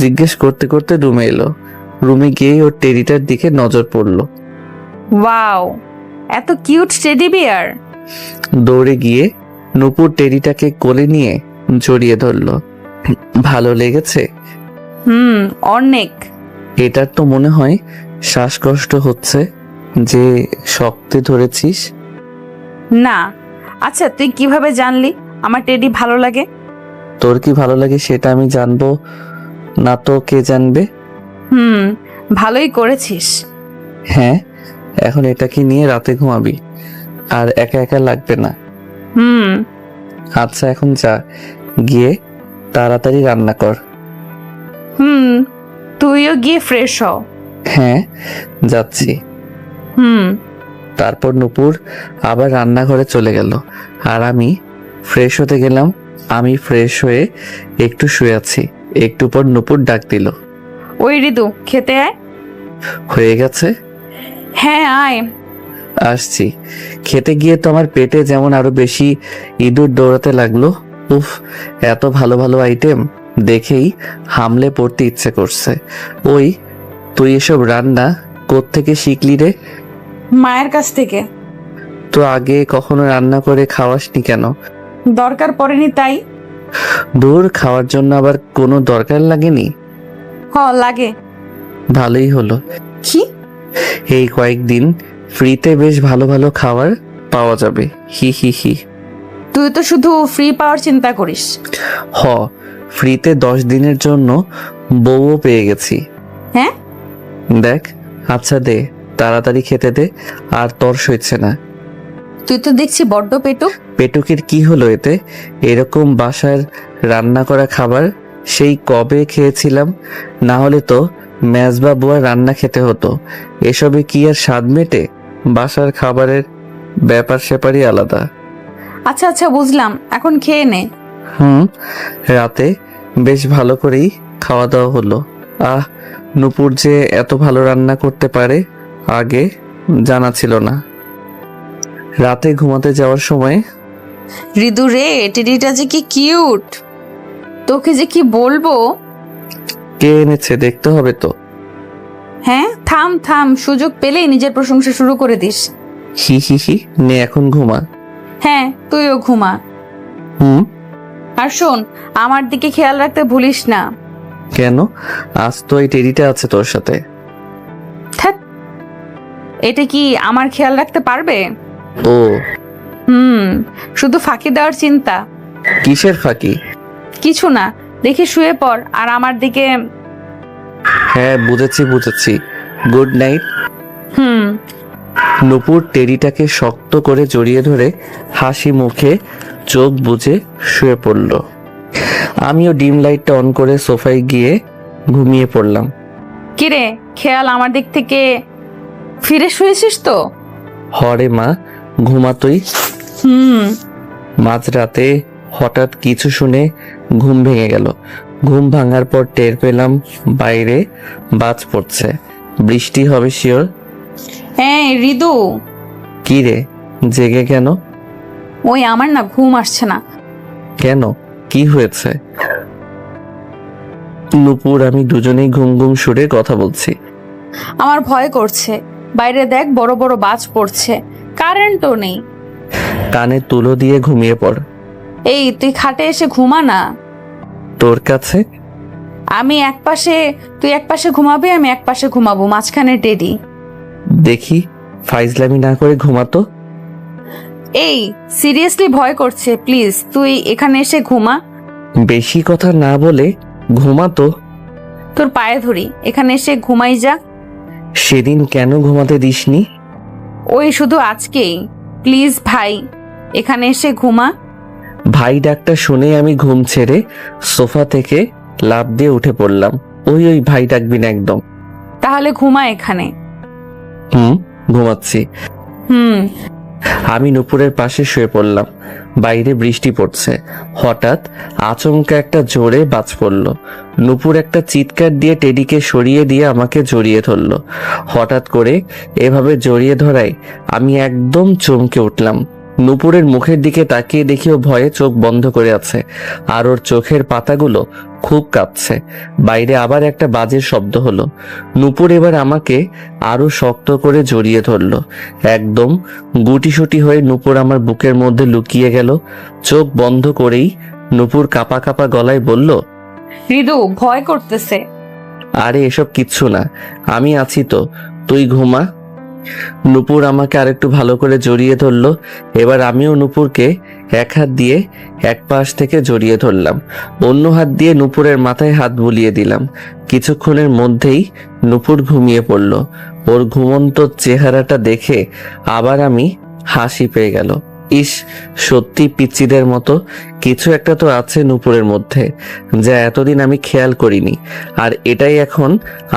জিজ্ঞেস করতে করতে রুমে এলো। রুমে গিয়ে ওর টেডিটার দিকে নজর পড়লো। ওয়াও, এত কিউট টেডি বিয়ার। দৌড়ে গিয়ে নূপুর টেডিটাকে কোলে নিয়ে জড়িয়ে ধরলো। ভালো লেগেছে? অনেক। এটার তো মনে হয় শ্বাসকষ্ট হচ্ছে যে শক্তি ধরেছিস। না, আচ্ছা তুই কিভাবে জানলি আমার টেডি ভালো লাগে? তোর কি ভালো লাগে সেটা আমি জানবো না তো কে জানবে? ভালোই করেছিস। হ্যাঁ, এখন এটাকে নিয়ে রাতে ঘুমাবি, আর একা একা লাগবে না। আচ্ছা এখন যা, গিয়ে তাড়াতাড়ি রান্না কর। তুইও গিয়ে ফ্রেশ হ। হ্যাঁ, যাচ্ছি। তারপর নূপুর আবার রান্নাঘরে চলে গেল, আর আমি ফ্রেশ হতে গেলাম। আমি ফ্রেশ হয়ে একটু শুয়ে আছি, একটু পর নূপুর ডাক দিল। ওই ঋতু, খেতে আয়। হয়ে গেছে? হ্যাঁ আয়। আসছি। খেতে গিয়ে তো আমার পেটে যেমন আরো বেশি ইঁদুর দৌড়াতে লাগলো। উফ, এত ভালো ভালো আইটেম দেখেই হামলে পড়তে ইচ্ছে করছে। ওই তুই এসব রান্না কোত্থেকে শিখলি রে? মায়ের কাছ থেকে। তো আগে কখনো রান্না করে খাওয়াসনি কেন? দরকার পড়েনি তাই। দূর, খাওয়ার জন্য আবার কোনো দরকার লাগেনি? লাগে। ভালোই হলো। কি? এই কয়েকদিন ফ্রিতে বেশ ভালো ভালো খাবার পাওয়া যাবে। হি হি হি। তুই তো শুধু ফ্রি পাওয়ার চিন্তা করিস। হ, ফ্রিতে 10 দিনের জন্য বউও পেয়ে গেছি। হ্যাঁ? দেখ, আচ্ছা দে, তাড়াতাড়ি খেতে দে, আর তর সইছে না। তুই তো দেখছি বড্ড পেটুক। পেটুকের কি হলো এতে? এরকম বাসার রান্না করা খাবার সেই কবে খেয়েছিলাম, না হলে তো মেজবা বুয়ার রান্না খেতে হতো। এসবে কি আর স্বাদ মেটে? বাসার খাবারের ব্যাপার স্যাপারই আলাদা। আচ্ছা আচ্ছা বুঝলাম, এখন খেয়ে নে। রাতে বেশ ভালো করেই খাওয়া দাওয়া হলো। নূপুর যে এত ভালো রান্না করতে পারে আগে জানা ছিল না। রাতে ঘুমাতে যাওয়ার সময়, ঋতু রে, টেডিটা যে কি কিউট, তোকে যে কি বলবো। কে এনেছে দেখতে হবে তো। হ্যাঁ, থাম থাম, সুযোগ পেলেই নিজের প্রশংসা শুরু করে দিস। হি হি হি, নে এখন ঘুমা। হ্যাঁ, তুইও ঘুমা। আর শোন, আমার দিকে খেয়াল রাখতে ভুলিস না। কেন? আজ তো এই টেডিটা আছে তোর সাথে। ধ্যাৎ, এটা কি আমার খেয়াল রাখতে পারবে? ও, শুধু ফাঁকি দেওয়ার চিন্তা। কিসের ফাঁকি? কিছু না, দেখে শুয়ে পড় আর আমার দিকে। হ্যাঁ, বুঝেছি বুঝেছি। Good night. নূপুর টেডিটাকে শক্ত করে জড়িয়ে ধরে হাসি মুখে চোখ বুজে শুয়ে পড়ল। আমিও ডিম লাইটটা অন করে সোফায় গিয়ে ঘুমিয়ে পড়লাম। কিরে, খেয়াল আমার দিক থেকে ফিরে শুয়েছিস তো? হরে মা, ঘুমাতই। মাঝরাতে হঠাৎ কিছু শুনে ঘুম ভেঙে গেল। ঘুম ভাঙার পর টের পেলাম বাইরে বাজ পড়ছে, বৃষ্টি হবে শিওর। হ্যাঁ ঋতু। কি রে, জেগে কেন? ওই আমার না ঘুম আসছে না। কেন, কি হয়েছে? নূপুর আমি দুজনেই ঘুম ঘুম সুরে কথা বলছি। আমার ভয় করছে, বাইরে দেখ বড় বড় বাজ পড়ছে, কারেন্টও নেই। কানে তুলো দিয়ে ঘুমিয়ে পড়। এই তুই খাটে এসে ঘুমা না। তোর কাছে? আমি এক পাশে, তুই এক পাশে ঘুমাবি, আমি এক পাশে ঘুমাবো, মাঝখানে টেডি। দেখি, ফাইজলামি না করে ঘুমাতো। এই সিরিয়াসলি ভয় করছে, প্লিজ তুই এখানে এসে ঘুমা। বেশি কথা না বলে ঘুমাতো। তোর পায়ে ধরি, এখানে এসে ঘুমাই যা। সেদিন কেন ঘুমাতে দিসনি? ওই শুধু আজকেই, প্লিজ ভাই এখানে এসে ঘুমা। ভাই ডাকটা শুনে আমি ঘুম ছেড়ে সোফা থেকে লাফ দিয়ে উঠে পড়লাম। ওই ওই ভাই ডাকবি না একদম। তাহলে ঘুমা এখানে। ঘুমাচ্ছি। আমি নূপুরের পাশে শুয়ে পড়লাম। বাইরে বৃষ্টি পড়ছে। হঠাৎ আচমকা একটা জোরে বাজ পড়ল। নূপুর একটা চিৎকার দিয়ে টেডিকে সরিয়ে দিয়ে আমাকে জড়িয়ে ধরল। হঠাৎ করে এভাবে জড়িয়ে ধরায় আমি একদম চমকে উঠলাম। নূপুরের মুখের দিকে তাকিয়ে দেখি ও ভয়ে চোখ বন্ধ করে আছে, আর ওর চোখের পাতাগুলো খুব কাঁপছে। বাইরে আবার একটা বাজের শব্দ হলো। নূপুর এবার আমাকে আরো শক্ত করে জড়িয়ে ধরলো। একদম গুটিসুটি হয়ে নূপুর আমার বুকের মধ্যে লুকিয়ে গেল। চোখ বন্ধ করেই নূপুর কাঁপা কাঁপা গলায় বলল, হৃদু ভয় করতেছে। আরে এসব কিচ্ছু না, আমি আছি তো, তুই ঘুমা। নূপুর আমাকে আরেকটু ভালো করে জড়িয়ে ধরলো। এবার আমিও নূপুরকে এক হাত দিয়ে এক পাশ থেকে জড়িয়ে ধরলাম, অন্য হাত দিয়ে নূপুরের মাথায় হাত বুলিয়ে দিলাম। কিছুক্ষণের মধ্যেই নূপুর ঘুমিয়ে পড়ল। ওর ঘুমন্ত চেহারাটা দেখে আবার আমি হাসি পেয়ে গেল। ইস, সত্যি পিচ্চিদের মতো কিছু একটা তো আছে নূপুরের মধ্যে, যা এতদিন আমি খেয়াল করিনি, আর এটাই এখন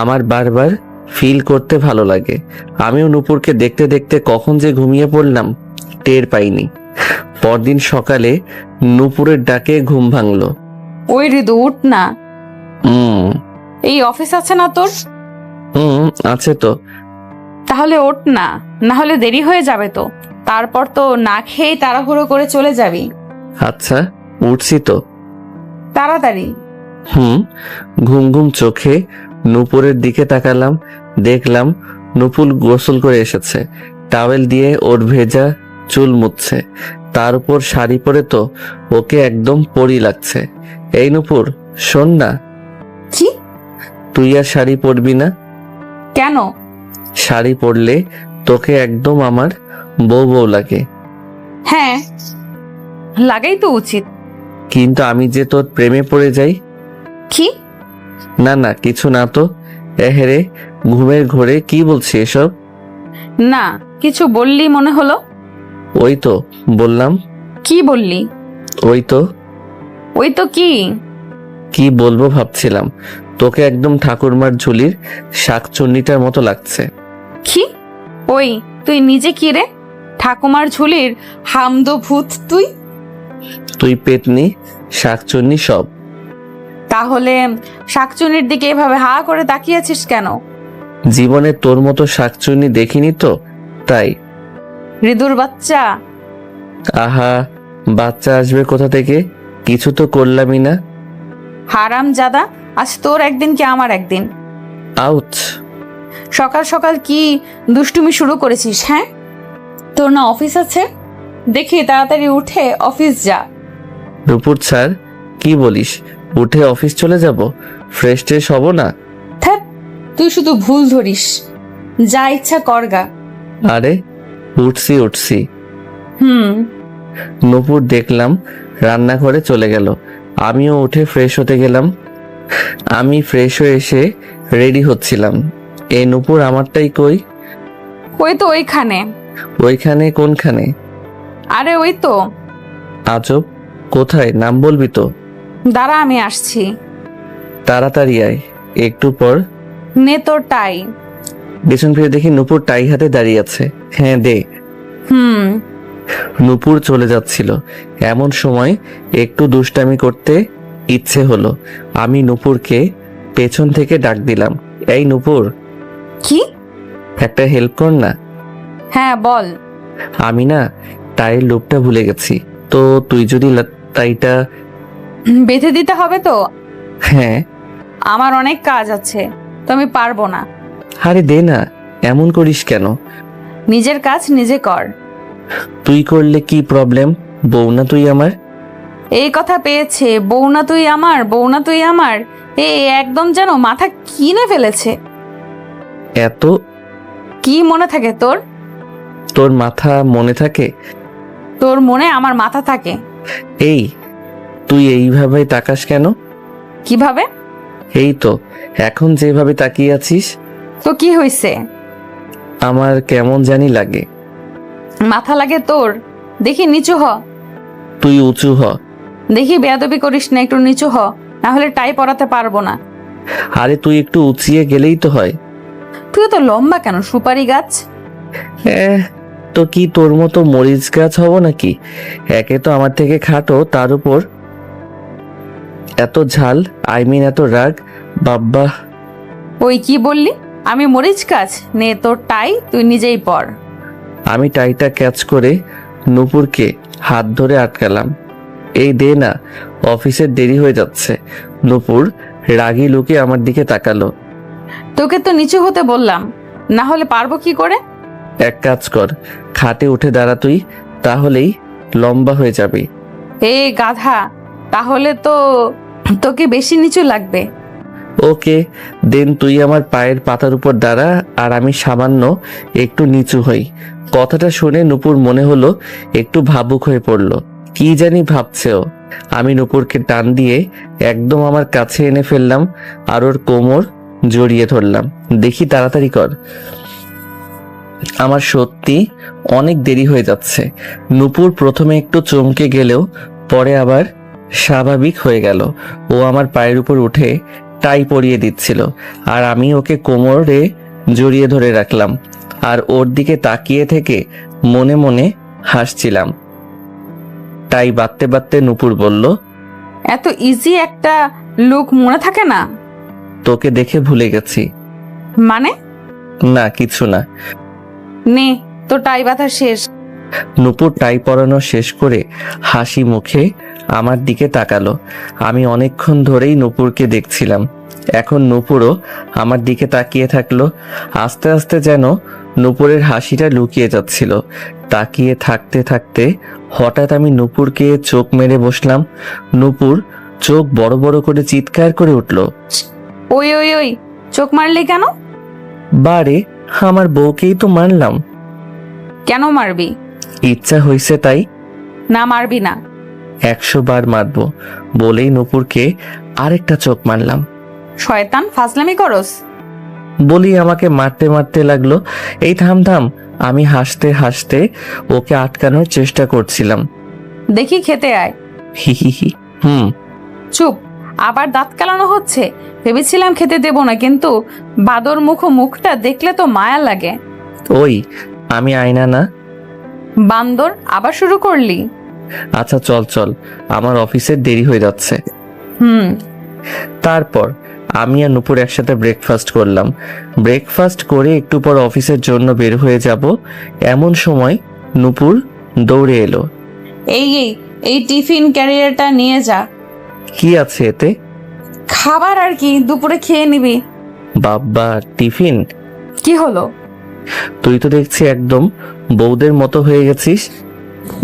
আমার বারবার ফিল করতে ভালো লাগে। আমিও নূপুরকে দেখতে দেখতে কখন যে ঘুমিয়ে পড়লাম টের পাইনি। পরদিন সকালে নূপুরের ডাকে ঘুম ভাঙলো। ওই হৃদু উঠ না, হুম এই অফিস আছে না তোর? হুম আছে তো। তাহলে ওঠ না, না হলে দেরি হয়ে যাবে তো। তারপর তো না খেয়েই তাড়াহুড়ো করে চলে যাবি। আচ্ছা, উঠছি তো। তাড়াতাড়ি। ঘুম ঘুম চোখে নূপুরের দিকে তাকালাম। দেখলাম নূপুর গোসল করে এসেছে, টাওয়েল দিয়ে ওর ভেজা চুল মুছছে, তার উপর শাড়ি পরে তো ওকে একদম পরি লাগছে। এই নূপুর, শোন না, কি? তুই আর শাড়ি পরবি না? কেন? শাড়ি পরলে তোকে একদম আমার বউ বউ লাগে। হ্যাঁ, লাগাই তো উচিত। কিন্তু আমি যে তোর প্রেমে পড়ে যাই। কি? না না, কিছু না তো। এহেরে, ঘুমের ঘোরে কি বলছি এসব? না, কিছু বললি মনে হলো। ওই তো বললাম। কি বললি? ওই তো। ওই তো কি? কি বলবো ভাবছিলাম, তোকে একদম ঠাকুরমার ঝুলির শাকচুন্নিটার মতো লাগছে। কি? ওই তুই নিজে কি রে? ঠাকুমার ঝুলির হামদো ভূত তুই? তুই পেতনি, শাকচুন্নি সব। তাহলে শাকচুনির দিকে এভাবে হা করে তাকিয়েছিস কেন? জীবনে তোর মতো শাকচুন্নি দেখিনি তো, তাই। হৃদুর বাচ্চা। আহা, বাচ্চা আসবে কোথা থেকে? কিছু তো করলামই না। হারাম জাদা, আজ তোর একদিন কি আমার একদিন। আউচ। সকাল সকাল কি দুষ্টুমি শুরু করেছিস? হ্যাঁ, তোর না অফিস আছে? দেখি তাড়াতাড়ি উঠে অফিস যা। রূপুর স্যার, কি বলিস? উঠে অফিস চলে যাব? ফ্রেশ ট্রেশ হব না? ধ্যাৎ, তুই শুধু ভুল ধরিস। যা ইচ্ছা করগা। আরে উঠছি উঠছি। হুম। নূপুর দেখলাম রান্নাঘরে চলে গেল। আমিও উঠে ফ্রেশ হতে গেলাম। আমি ফ্রেশ হয়ে এসে রেডি হচ্ছিলাম। এই নূপুর আমারটাই কই? ওই তো ওইখানে। ওইখানে কোনখানে? আরে ওই তো। আজব, কোথায়? নাম বলবি তো? দাঁড়া, আমি আসছি। তাড়াতাড়ি আয়। একটু পর। নে তোর টাই। পেছন ফিরে দেখি নূপুর টাই হাতে দাঁড়িয়ে আছে। হ্যাঁ দে। হুম। নূপুর চলে যাচ্ছিল, এমন সময় একটু দুষ্টামি করতে ইচ্ছে হলো। আমি নূপুরকে পেছন থেকে ডাক দিলাম, এই নূপুর, কি? একটা হেল্প কর না। হ্যাঁ বল। আমি না টাইয়ের লুপটা ভুলে গেছি, তো তুই যদি টাইটা। বেঁধে দিতে হবে তো? হ্যাঁ। আমার অনেক কাজ আছে, তো আমি পারবো না। আরে দে না, এমন করিস কেন? নিজের কাজ নিজে কর। তুই করলে কি প্রবলেম? বউ না তুই আমার? এই কথা পেয়েছে, বউ না তুই আমার, বউ না তুই আমার, একদম যেন মাথা কিনে ফেলেছে। এত কি মনে থাকে তোর? তোর মাথা মনে থাকে? তোর মনে আমার মাথা থাকে। এই, তুই এইভাবে তাকাস কেন? কিভাবে? এই তো, এখন যেভাবে তাকিয়ে আছিস। তো কি হয়েছে? আমার কেমন জানি লাগে। মাথা লাগে তোর? দেখি নিচু হ। তুই উঁচু হ। দেখি বেয়াদবি করিস না, একটু নিচু হ, না হলে টাই পরাতে পারবো না। আরে তুই একটু উঁচিয়ে গেলেই তো হয়। তুই তো লম্বা কেন, সুপারি গাছ। তো কি তোর মতো মরিচ গাছ হব নাকি? একে তো আমার থেকে খাটো, তার উপর এত ঝাল, এত রাগ, বাব্বা। ওই কি বললি? আমি মরিচ গাছ? নে তোর টাই, তুই নিজেই পর। আমি টাইটা ক্যাচ করে নূপুরকে হাত ধরে আটকালাম। এই দে না, অফিসের দেরি হয়ে যাচ্ছে। নূপুর রাগী লুকে আমার দিকে তাকালো। তোকে তো নিচু হতে বললাম, না হলে পারবো কি করে? এক কাজ কর, খাটে উঠে দাঁড়া তুই, তাহলেই লম্বা হয়ে যাবে। এই গাধা, তাহলে তো তোকে বেশি নিচু লাগবে। ওকে দেন, তুই আমার পায়ের পাতার উপর দাঁড়া আর আমি সামান্য একটু নিচু হই। কথাটা শুনে নূপুর মনে হলো একটু ভাবুক হয়ে পড়ল। কি জানি ভাবছে ও। আমি নূপুরকে টান দিয়ে একদম আমার কাছে এনে ফেললাম আর ওর কোমর জড়িয়ে ধরলাম। দেখি তাড়াতাড়ি কর, আমার সত্যি অনেক দেরি হয়ে যাচ্ছে। নূপুর প্রথমে একটু চমকে গেলেও পরে আবার স্বাভাবিক হয়ে গেল। ও আমার পায়ের উপর উঠে টাই পরিয়ে দিচ্ছিল আর আমি ওকে কোমরে জড়িয়ে ধরে রাখলাম আর ওর দিকে তাকিয়ে থেকে মনে মনে হাসছিলাম। টাই বাঁধতে বাঁধতে নূপুর বলল, এত ইজি একটা লুক মনে থাকে না? তোকে দেখে ভুলে গেছি। মানে? না কিছু না। নে, তো টাই বাঁধা শেষ। নূপুর টাই পরানো শেষ করে হাসি মুখে আমার দিকে তাকালো। আমি অনেকক্ষণ ধরেই নূপুরকে দেখছিলাম। এখন নূপুরও আমার দিকে তাকিয়ে থাকলো। আস্তে আস্তে যেন নূপুরের হাসিটা লুকিয়ে যাচ্ছিল। তাকিয়ে থাকতে থাকতে হঠাৎ আমি নূপুরকে চোখ মেরে বসলাম। নূপুর চোখ বড় বড় করে চিৎকার করে উঠল, ওই ওই ওই, চোখ মারলি কেন? বারে, আমার বউকেই তো মারলাম। কেন মারবি? ইচ্ছা হইছে তাই। না, মারবি না। 100 বার মারবো বলেই নূপুরকে আরেকটা চোখ মারলাম। শয়তান, ফাজলামি করস? বলি আমাকে মারতে মারতে লাগলো। এই থাম থাম, আমি হাসতে হাসতে ওকে আটকানোর চেষ্টা করছিলাম। দেখি খেতে আয়। হি হি হি। চুপ, আবার দাঁত কালানো হচ্ছে। ভেবেছিলাম খেতে দেব না, কিন্তু বাদর মুখটা দেখলে তো মায়া লাগে। ওই, আমি আয়না না। বান্দর, আবার শুরু করলি? আচ্ছা চল চল, আমার অফিসের দেরি হয়ে যাচ্ছে। তারপর আমি আর নূপুর একসাথে ব্রেকফাস্ট করলাম। ব্রেকফাস্ট করে একটু পর অফিসের জন্য বের হয়ে যাব, এমন সময় নূপুর দৌড়ে এলো। এই এই এই টিফিন ক্যারিয়ারটা নিয়ে যা। কি আছে এতে? খাবার আর কি, দুপুরে খেয়ে নিবি। বাবা, টিফিন? কি হলো? তুই তো দেখছি একদম বউদের মতো হয়ে গেছিস।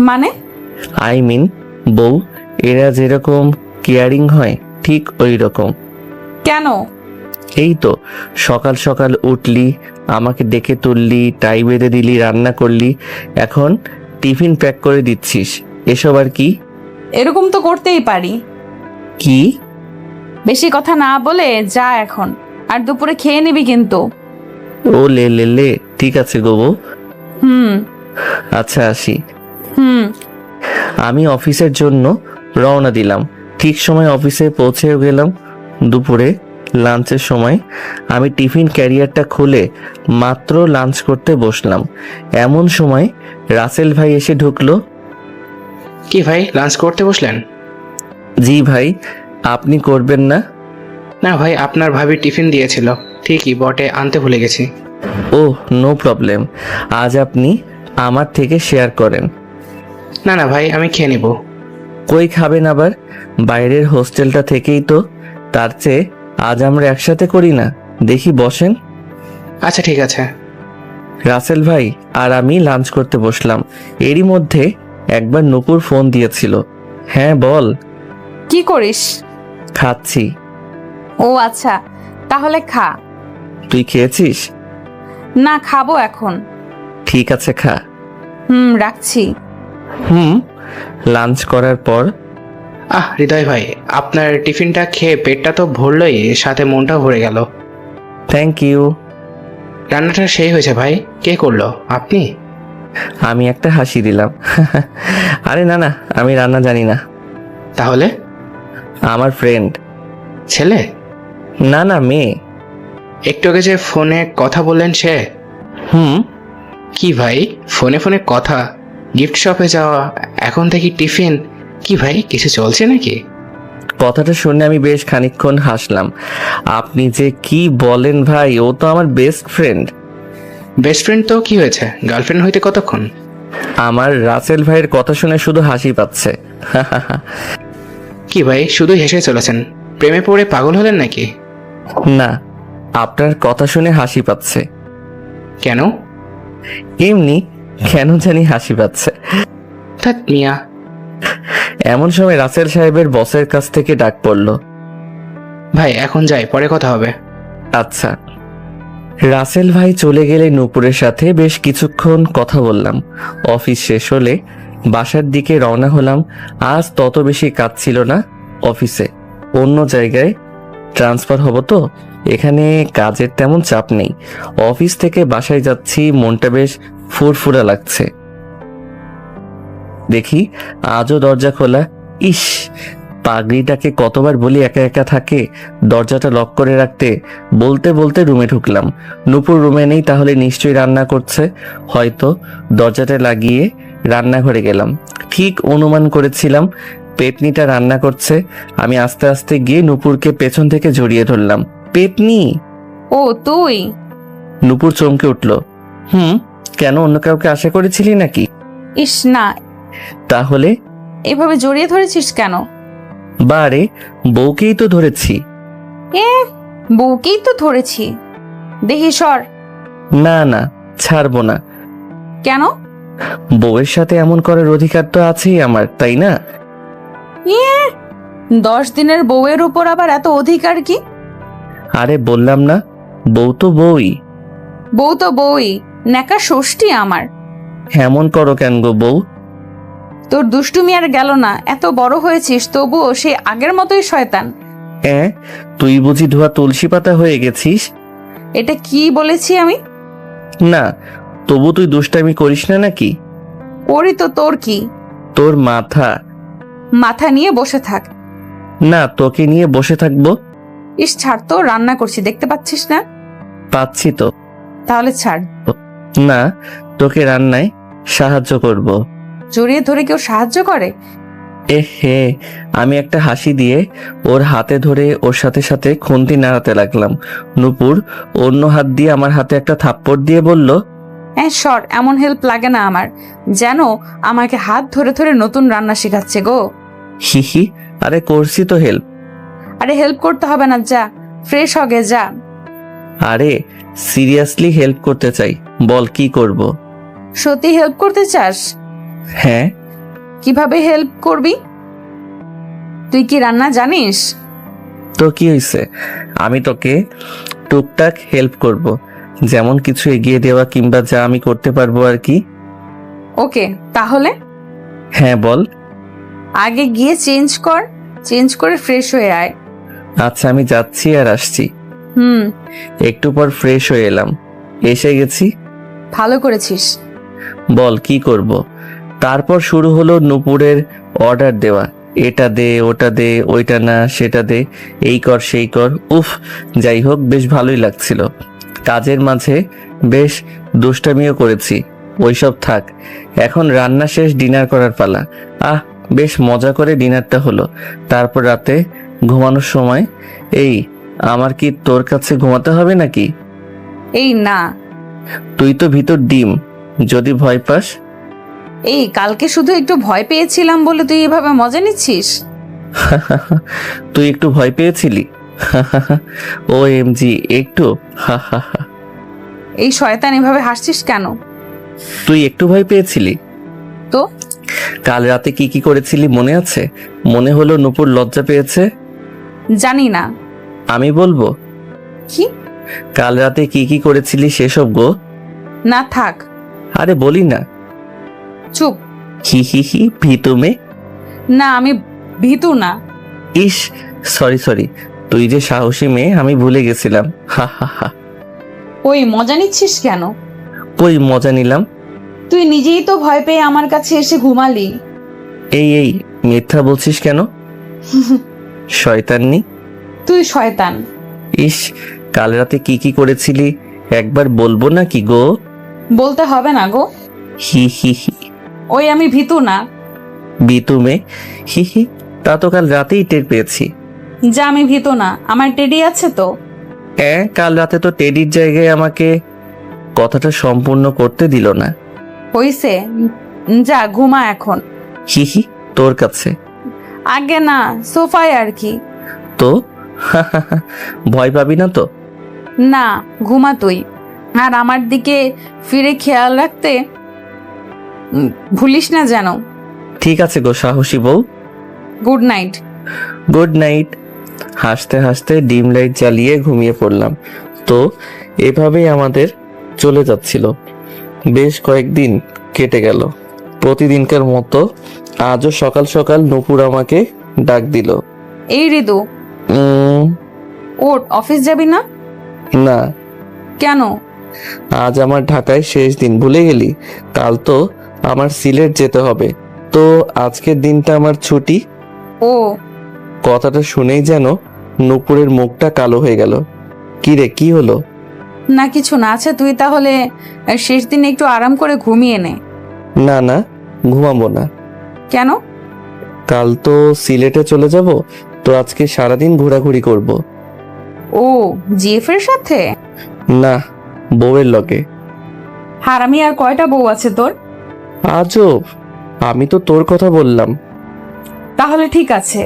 মানে? আই মিন, বউ এরা যেরকম কেয়ারিং হয় ঠিক ওই রকম। কেন? এই তো সকাল সকাল উঠলি, আমাকে ডেকে তুললি, টাই বেঁধে দিলি, রান্না করলি, এখন টিফিন প্যাক করে দিচ্ছিস। এসব আর কি? এরকম তো করতেই পারি। কি? বেশি কথা না বলে যা এখন, আর দুপুরে খেয়ে নিবি কিন্তু। ও লে লে লে, ঠিক আছে গো বউ। আচ্ছা আসি। আমি অফিসের জন্য রওনা দিলাম। ঠিক সময় অফিসে পৌঁছেও গেলাম। দুপুরে লাঞ্চের সময় আমি টিফিন ক্যারিয়ারটা খুলে মাত্র লাঞ্চ করতে বসলাম, এমন সময় রাসেল ভাই এসে ঢুকলো। কি ভাই, লাঞ্চ করতে বসলেন? জি ভাই, আপনি করবেন না? না ভাই, আপনার ভাবি টিফিন দিয়েছিল, ঠিকই বটে, আনতে ভুলে গেছি। ও নো প্রবলেম, আজ আপনি আমার থেকে শেয়ার করেন। না না ভাই, আমি খেয়ে নিব। কই খাবেন আবার? বাইরের হোস্টেলটা থেকেই তো, তার চেয়ে আজ আমরা একসাথে করি না, দেখি বসেন। আচ্ছা ঠিক আছে। রাসেল ভাই আর আমি লাঞ্চ করতে বসলাম। এরই মধ্যে একবার নূপুর ফোন দিয়েছিল। হ্যাঁ বল। কি করিস? খাচ্ছি। ও আচ্ছা, তাহলে খা। তুই খেয়েছিস? না, খাবো এখন। ঠিক আছে খা। রাখছি। লাঞ্চ করার পর হৃদয় ভাই, আপনার টিফিনটা খেয়ে পেটটা তো ভরলই, সাথে মনটাও ভরে গেল। Thank you. রান্নাটা সেই হয়েছে ভাই। কে করলো, আপনি? আমি একটা হাসি দিলাম। আরে না না, আমি রান্না জানি না। তাহলে? আমার ফ্রেন্ড। ছেলে? না না, মেয়ে। একটু আগে যে ফোনে কথা বললেন সে? কি ভাই, ফোনে ফোনে কথা, গিফট শপে যাওয়া, এখন থেকে টিফিন, কি ভাই কিছু চলছে নাকি? কথাটা শুনে আমি বেশ খানিকক্ষণ হাসলাম। আপনি যে কি বলেন ভাই, ও তো আমার বেস্ট ফ্রেন্ড। বেস্ট ফ্রেন্ড তো কি হয়েছে, গার্লফ্রেন্ড হইতে কতক্ষণ? আমার রাসেল ভাইয়ের কথা শুনে শুধু হাসি পাচ্ছে। কি ভাই শুধু হেসে চলেছেন? প্রেমে পড়ে পাগল হলেন নাকি? না, আপনার কথা শুনে হাসি পাচ্ছে। কেন? এমনি, কেন জানি হাসি পাচ্ছে। অর্থাৎ মিয়া। এমন সময় রাসেল সাহেবের বসের কাছ থেকে ডাক পড়লো। ভাই এখন যাই, পরে কথা হবে। আচ্ছা। রাসেল ভাই চলে গেলে নূপুরের সাথে বেশ কিছুক্ষণ কথা বললাম। অফিস শেষ হলে বাসার দিকে রওনা হলাম। আজ তত বেশি কাজ ছিল না অফিসে, অন্য জায়গায় ট্রান্সফার হব তো এখানে কাজের তেমন চাপ নেই। অফিস থেকে বাসায় যাচ্ছি, মনটা বেশ ফুরফুরা লাগছে। দেখি আজও দরজা খোলা। ইস, পাগড়িটাকে কতবার বলি একা একা থাকে, দরজাটা লক করে রাখতে। বলতে বলতে রুমে ঢুকলাম। নূপুর রুমে নেই, তাহলে নিশ্চয়ই রান্না করছে। হয়তো দরজাটা লাগিয়ে রান্নাঘরে গেলাম। ঠিক অনুমান করেছিলাম পেতনিটা রান্না করছে। আমি আস্তে আস্তে গিয়ে নূপুরকে পেছন থেকে জড়িয়ে ধরলাম। পেতনি! ও তুই? নূপুর চমকে উঠল। কেন, অন্য কাউকে আশা করেছিলি নাকি? ইস না, তাহলে? এভাবে জড়িয়ে ধরেছিস কেন? বারে, বউকেই তো ধরেছি। বউকেই তো ধরেছি। দেখি সর। না না, ছাড়বো না। কেন? বউয়ের সাথে এমন করার অধিকার তো আছেই আমার, তাই না? 10 দিনের বউয়ের উপর আবার এত অধিকার কি? আরে বললাম না, বউ তো বউই। বউ তো বউই, নেকা ষষ্ঠী আমার। এমন করো কেন গো বউ? তোর দুষ্টুমি আর গেল না, এত বড় হয়েছিস তবুও সে আগের মতোই শয়তান। তুই বুঝি ধোয়া তুলসী পাতা হয়ে গেছিস? এটা কি বলেছি আমি? না, তবু তুই দুষ্টামি করিস না নাকি? করি তো, তোর কি? তোর মাথা। মাথা নিয়ে বসে থাক। না, তোকে নিয়ে বসে থাকবো? ইস ছাড় তো, রান্না করছি দেখতে পাচ্ছিস না? পাচ্ছি তো। তাহলে ছাড়। না, তোকে রান্নায় সাহায্য করব। জড়িয়ে ধরে কেউ সাহায্য করে? হে, আমি একটা হাসি দিয়ে ওর হাতে ধরে ওর সাথে সাথে খুন্তি নাড়াতে লাগলাম। নূপুর অন্য হাত দিয়ে আমার হাতে একটা থাপ্পড় দিয়ে বলল, সর, এমন হেল্প লাগে না আমার। যেন আমাকে হাত ধরে ধরে নতুন রান্না শেখাচ্ছে গো। হিহি, আরে করছি তো হেল্প। আরে হেল্প করতে হবে না, যা ফ্রেশ হগে যা। আরে সিরিয়াসলি হেল্প করতে চাই, বল কি করব? সত্যি হেল্প করতে চাস? হ্যাঁ। কিভাবে হেল্প করবি? তুই কি রান্না জানিস? তো কি হয়েছে, আমি তোকে টুকটাক হেল্প করব, যেমন কিছু এগিয়ে দেওয়া কিংবা যা আমি করতে পারবো আর কি। ওকে, তাহলে হ্যাঁ বল। আগে গিয়ে চেঞ্জ করে ফ্রেশ হয়ে আয়। আচ্ছা, আমি যাচ্ছি আর আসছি। একটু পর ফ্রেশ হয়ে এলাম, এসে গেছি। ভালো করেছিস। বল কি করব? তারপর শুরু হলো নূপুরের অর্ডার দেওয়া। এটা দে, ওটা দে, ওইটা না সেটা দে, এই কর সেই কর। উফ, যাই হোক, বেশ ভালোই লাগছিল। কাজের মাঝে বেশ দুষ্টামিও করেছি, ওইসব থাক। এখন রান্না শেষ, ডিনার করার পালা। বেশ মজা করে ডিনারটা হলো। তারপর রাতে ঘুমানোর সময়, আমার কি তোর কাছে ঘুমাতে হবে নাকি? না। তুই তো ভিতর ডিম, যদি ভয় পাস। কালকে শুধু একটু ভয় পেয়েছিলাম বলে তুই এভাবে মজা নিচ্ছিস? তুই একটু ভয় পেয়েছিলি? OMG, একটু? এই শয়তান এভাবে হাসছিস কেন? তুই একটু ভয় পেয়েছিলি তো? কাল রাতে কি কি করেছিলি মনে আছে? মনে হলো নূপুর লজ্জা পেয়েছে। জানি না। আমি বলবো? কি? কাল রাতে কি কি করেছিলি সেসব গো। না থাক। আরে বলি না। চুপ। হি, ভীতু মে। না, আমি ভীতু না। ইস, সরি, তুই যে সাহসী মেয়ে, আমি ভুলে গেছিলাম। হা। ওই মজা নিচ্ছিস কেন? কই মজা নিলাম? তুই নিজেই তো ভয় পেয়ে আমার কাছে এসে ঘুমালি। এই মিথ্যা বলছিস কেন? শয়তাননি। তুই শয়তান। ইস, কাল রাতে কি কি করেছিলি একবার বলবো না কি গো? বলতে হবে না গো। হি। ওই আমি ভীতু না। ভীতু মে? হি, তা তো কাল রাতেই টের পেয়েছি। যা, আমি ভীতু না, আমার টেডি আছে তো। কাল রাতে তো টেডির জায়গায় আমাকে কথাটা সম্পূর্ণ করতে দিল না। হইছে, যা ঘুমা এখন। হিহি, তোর কাছে আগে না, সোফায় আর কি। তো ভয় পাবি না তো? না, ঘুমা তুই। আর আমার দিকে ফিরে খেয়াল রাখতে ভুলিস না যেন। ঠিক আছে গো সাহসী বউ। Good night. Good night. হাসতে হাসতে ডিম লাইট জ্বালিয়ে ঘুমিয়ে পড়লাম। তো এভাবেই আমাদের চলে যাচ্ছিল। বেশ কয়েকদিন কেটে গেল। প্রতিদিনকার মতো আজও সকাল সকাল নূপুর আমাকে ডাক দিল। এই ঋতু, ওঠ, অফিস যাবি না? না, কেন? আজ আমার ঢাকায় শেষ দিন, ভুলে গেলি? কাল তো আমার সিলেট যেতে হবে, তো আজকের দিনটা আমার ছুটি। ও, কথাটা শুনেই যেন নূপুরের মুখটা কালো হয়ে গেল। কি রে, কি হলো? না কিছু না। আচ্ছা তুই তাহলে শেষ দিনে একটু আরাম করে ঘুমিয়ে নে। না না, ঘুমাবো না। কেন? কাল তো সিলেটে চলে যাব, তো আজকে সারাদিন ঘোরাঘুরি করব। ও, জিএফ এর সাথে? না, বউয়ের লগে। হারামি, আর কয়টা বউ আছে তোর? আজব, আমি তো তোর কথা বললাম। তাহলে ঠিক আছে।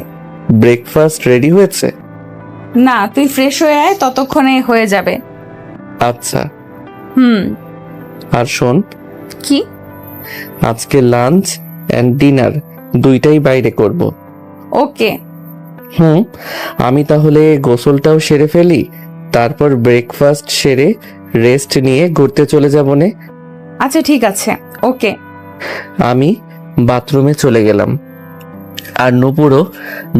ব্রেকফাস্ট রেডি হয়েছে? না, তুই ফ্রেশ হয়ে আয়, ততক্ষণে হয়ে যাবে। আচ্ছা। হুম। আর শোন, কি? আজকে লাঞ্চ এন্ড ডিনার দুইটাই বাইরে করব। ওকে। আমি তাহলে গোসলটাও সেরে ফেলি, তারপর ব্রেকফাস্ট সেরে রেস্ট নিয়ে ঘুরতে চলে যাব নে। আচ্ছা ঠিক আছে, ওকে। আমি বাথরুমে চলে গেলাম, আর নূপুরও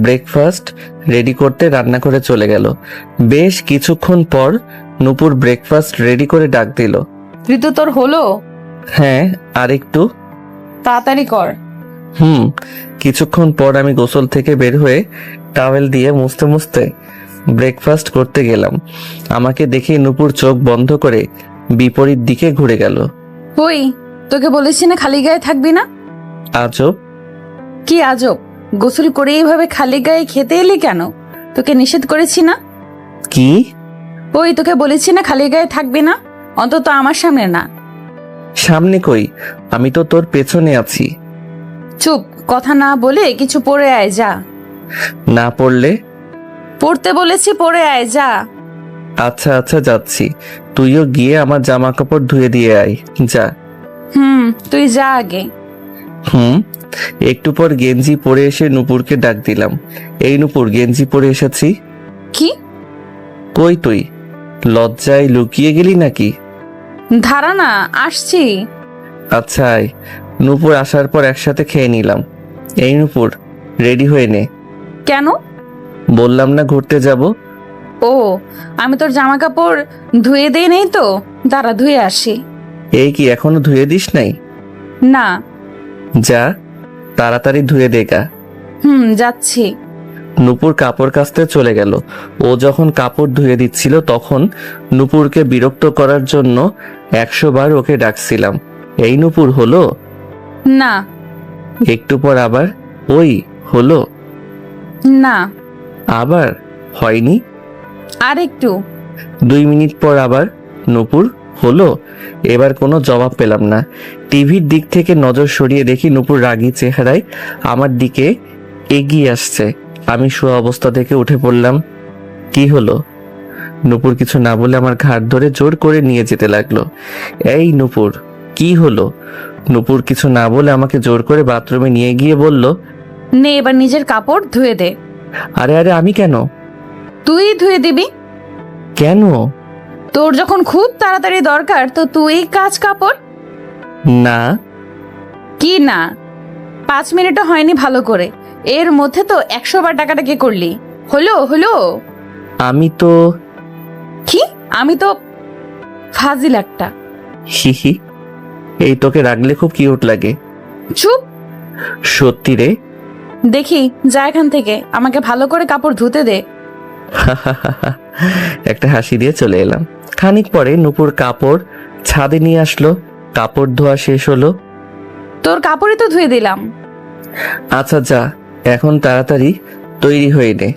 ব্রেকফাস্ট রেডি করতে রান্না করে চলে গেল। বেশ কিছুক্ষণ পর নূপুর ব্রেকফাস্ট রেডি করে ডাক দিল। ঋতু, তোর হলো? হ্যাঁ, আর একটু। তাড়াতাড়ি কর। কিছুক্ষণ পর আমি গোসল থেকে বের হয়ে টাওয়েল দিয়ে মুছতে মুছতে ব্রেকফাস্ট করতে গেলাম। আমাকে দেখে নূপুর চোখ বন্ধ করে বিপরীত দিকে ঘুরে গেল। ওই, তোকে বলেছি না খালি গায়ে থাকবি না? আজব। কি আজব? গোসল করে এইভাবে খালি গায়ে খেতে এলি কেন? তোকে নিষেধ করেছি না? কি? ওই, তোকে বলেছি না খালি গায়ে থাকবি না, অন্তত আমার সামনে না। সামনে কই, আমি তো তোর পেছনে আছি। চুপ, কথা না বলে কিছু পরে আয়, যা। না পড়লে? পড়তে বলেছি, পরে আয়, যা। আচ্ছা আচ্ছা, যাচ্ছি। তুইও গিয়ে আমার জামা কাপড় ধুয়ে দিয়ে আয়, যা। তুই যা আগে। একটু পর গেঞ্জি পরে এসে নূপুরকে ডাক দিলাম। এই নূপুর, গেঞ্জি পরে এসেছি। কি? কই তুই? লজ্জায় লুকিয়ে গেলি নাকি? ধারা না, আসছি। আচ্ছা আয়। নূপুর আসার পর একসাথে খেয়ে নিলাম। এই নূপুর, রেডি হয়ে নে। কেন? বললাম না ঘুরতে যাব। ও, আমি তোর জামা কাপড় ধুয়ে দেই নেই তো, দাঁড়া ধুয়ে আসি। এই কি, এখনো ধুয়ে দিস নাই? না। যা, তাড়াতাড়ি ধুয়ে দেখা। যাচ্ছি। নূপুর কাপড় কাচতে চলে গেল। ও যখন কাপড় ধুয়ে দিচ্ছিল তখন নূপুরকে বিরক্ত করার জন্য 100 বার ওকে ডাকছিলাম। এই নূপুর, হলো? না। একটু পর আবার ওই, হলো? না। আবার হয়নি। আর একটু। 2 মিনিট পর আবার নূপুর, হলো? এবার কোনো জবাব পেলাম না। টিভির দিক থেকে নজর সরিয়ে দেখি নূপুর রাগী চেহারায় আমার দিকে এগিয়ে আসছে। আমি শোয়া অবস্থা থেকে উঠে পড়লাম। কি হলো? নূপুর কিছু না বলে আমার ঘাড় ধরে জোর করে নিয়ে যেতে লাগলো। এই নূপুর, কি হলো? নূপুর কিছু না বলে আমাকে জোর করে বাথরুমে নিয়ে গিয়ে বলল, নে এবার নিজের কাপড় ধুয়ে দে। আরে আরে, আমি কেন? তুই ধুয়ে দিবি। কেন? তোর যখন খুব তাড়াতাড়ি দরকার, তো তুই কাচ কাপড়। না। কি না? 5 মিনিটও হয়নি ভালো করে, এর মধ্যে তো 100 বার ডাকাডাকি করলি। হলো হলো? আমি তো কি? আমি তো ফাজিল একটা। হিহি, এই তোকে রাখলে খুব কিউট লাগে। চুপ। সত্যি রে। দেখি, যা এখান থেকে, আমাকে ভালো করে কাপড় ধুতে দে। একটা হাসি দিয়ে চলে এলাম। খানিক পরে নূপুর কাপড় ছাদে নিয়ে আসলো। কাপড় ধোয়া শেষ হলো। তোর কাপড়ই তো ধুয়ে দিলাম। আচ্ছা যা, এখন তাড়াতাড়ি তৈরি হয়ে নে।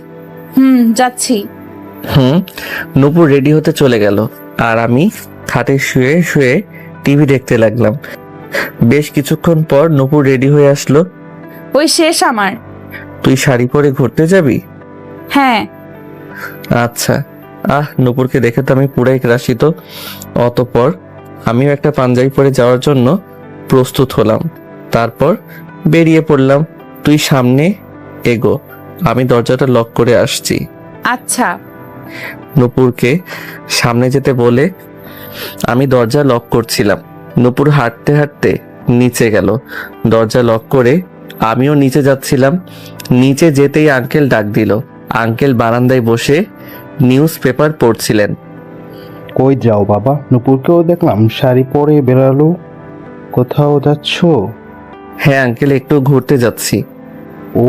যাচ্ছি। নূপুর রেডি হতে চলে গেল, আর আমি খাটে শুয়ে শুয়ে টিভি দেখতে লাগলাম। বেশ কিছুক্ষণ পর নূপুর রেডি হয়ে আসলো। ওই শেষ আমার। তুই শাড়ি পরে ঘুরতে যাবি? হ্যাঁ। আচ্ছা। নূপুরকে দেখে তো আমি পুরাই ক্রাশিত। অতঃপর আমিও একটা পাঞ্জাবি পরে যাওয়ার জন্য প্রস্তুত হলাম। তারপর বেরিয়ে পড়লাম। তুই সামনে এগো, আমি দরজাটা লক করে আসছি। আচ্ছা। নূপুরকে সামনে যেতে বলে আমি দরজা লক করছিলাম। নূপুর হাঁটতে হাঁটতে নিচে গেল। দরজা লক করে আমিও নিচে যাচ্ছিলাম। নিচে যেতেই আঙ্কেল ডাক দিল। আঙ্কেল বারান্দায় বসে নিউজ পেপার পড়ছিলেন। কই যাও বাবা? নুপুরকেও দেখলাম শাড়ি পরে বেরালো। কোথাও যাচ্ছো? হ্যাঁ আঙ্কেল, একটু ঘুরতে যাচ্ছি। ও,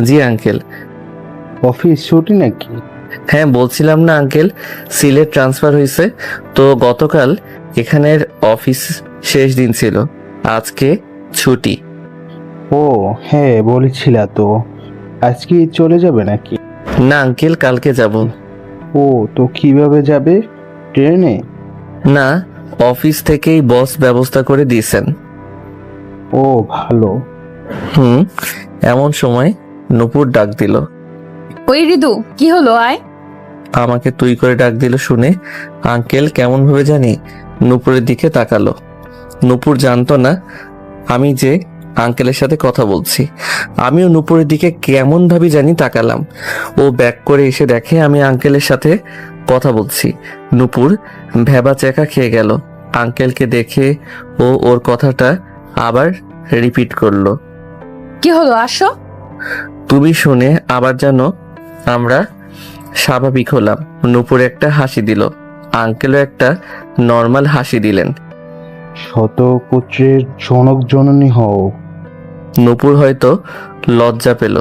জি আঙ্কেল। অফিস ছুটি নাকি? হ্যাঁ বলছিলাম না আঙ্কেল, সিলেট ট্রান্সফার হয়েছে তো গতকাল এখানের অফিস শেষ দিন ছিল, আজকে ছুটি। ও হ্যাঁ, বলেছিলা তো। আজকে চলে যাবে নাকি? না আঙ্কেল, কালকে যাব। ও, তো কিভাবে যাবে? ট্রেনে? না, অফিস থেকেই বস ব্যবস্থা করে দিয়েছেন। ও ভালো। এমন সময় নূপুর ডাক দিল। ওই রিদু, কি হলো? আয়। আমাকে তুই করে ডাক দিল শুনে আঙ্কেল কেমন ভাবে জানি নূপুরের দিকে তাকালো। নূপুর জানতো না আমি যে আঙ্কেলের সাথে কথা বলছি। আমিও নূপুরের দিকে কেমন ভাবে জানি তাকালাম। ও ব্যাক করে এসে দেখে আমি আঙ্কেলের সাথে কথা বলছি। নূপুর ভেবা চেকা খেয়ে গেল। আঙ্কেলকে দেখে ও ওর কথাটা আবার রিপিট করলো। কি হলো? আসো। তুমি শুনে আবার যেন আমরা স্বাভাবিক হলাম। নূপুর একটা হাসি দিল। আঙ্কেলও একটা নর্মাল হাসি দিলেন। শতপুত্রের জনক জননী হও। নূপুর হয়তো লজ্জা পেল।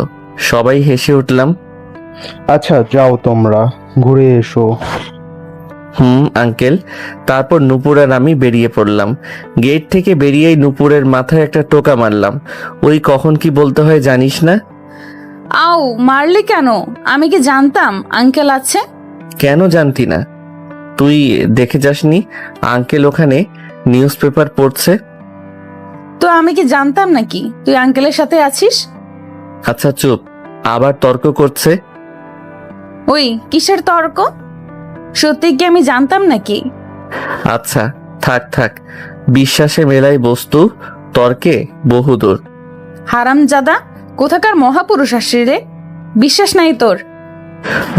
সবাই হেসে উঠলাম। আচ্ছা যাও, তোমরা ঘুরে এসো। আঙ্কেল। তারপর নূপুর আর আমি বেরিয়ে পড়লাম। গেট থেকে বেরিয়েই নূপুরের মাথায় একটা টোকা মারলাম। ওই কখন কি বলতে হয় জানিস না? আও, মারলি কেন? আমি কি জানতাম আঙ্কেল আছে? কেন জানতি না? তুই দেখে যাসনি আঙ্কেল ওখানে নিউজ পেপার পড়ছে? তো আমি কি জানতাম নাকি তুই আঙ্কেলের সাথে আছিস? আচ্ছা চুপ, আবার তর্ক করছে। ওই কিসের তর্ক? সত্যি কি আমি জানতাম নাকি? আচ্ছা থাক থাক, বিশ্বাসে মেলাই বস্তু, তর্কে বহুদূর। হারামজাদা কোথাকার মহাপুরুষ আসছে রে, বিশ্বাস নাই তোর?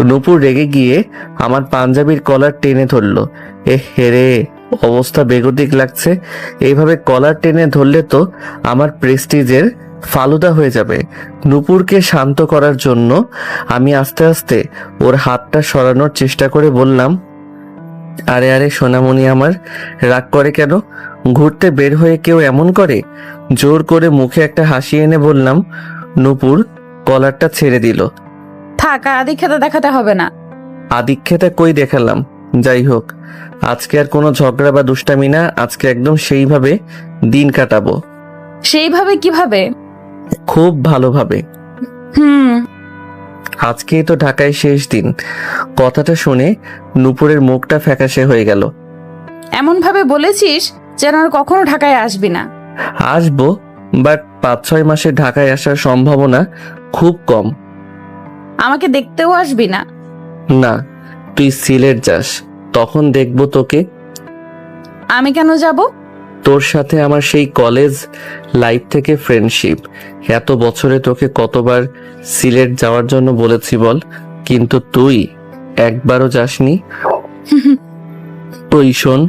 নূপুর রেগে গিয়ে আমার পাঞ্জাবির কলার টেনে ধরলো। হেরে, অবস্থা বেগতিক লাগছে। এইভাবে কলার টেনে ধরলে তো আমার প্রেস্টিজের ফালুদা হয়ে যাবে। নূপুরকে শান্ত করার জন্য আমি আস্তে আস্তে ওর হাতটা সরানোর চেষ্টা করে বললাম, আরে আরে সোনামণি আমার, রাগ করে কেন? ঘুরতে বের হয়ে কেউ এমন করে? জোর করে মুখে একটা হাসি এনে বললাম। নূপুর কলারটা ছেড়ে দিল। থাক, আদিক্ষেতা দেখাতে হবে না। আদিক্ষেতা কই দেখালাম? যাই হোক, আজকে আর কোনো ঝগড়া বা দুষ্টামি না। আজকে একদম সেইভাবে দিন কাটাবো। সেইভাবে কিভাবে? খুব ভালোভাবে। হুম। আজকেই তো ঢাকায় শেষ দিন। কথাটা শুনে নূপুরের মুখটা ফ্যাকাশে হয়ে গেল। এমন ভাবে বলেছিস যেন আর কখনো ঢাকায় আসবি না। আসবো, বাট 5-6 মাসে ঢাকায় আসার সম্ভাবনা খুব কম। আমাকে দেখতেও আসবি না? না, তুই সিলেট যাস, তখন দেখবো তোকে। আমি কেন যাব? তোর সাথে আমার সেই কলেজ লাইফ থেকে ফ্রেন্ডশিপ। এত বছরে তোকে কতবার সিলেট যাওয়ার জন্য বলেছি বল, কিন্তু তুই একবারও যাসনি। ওই শোন,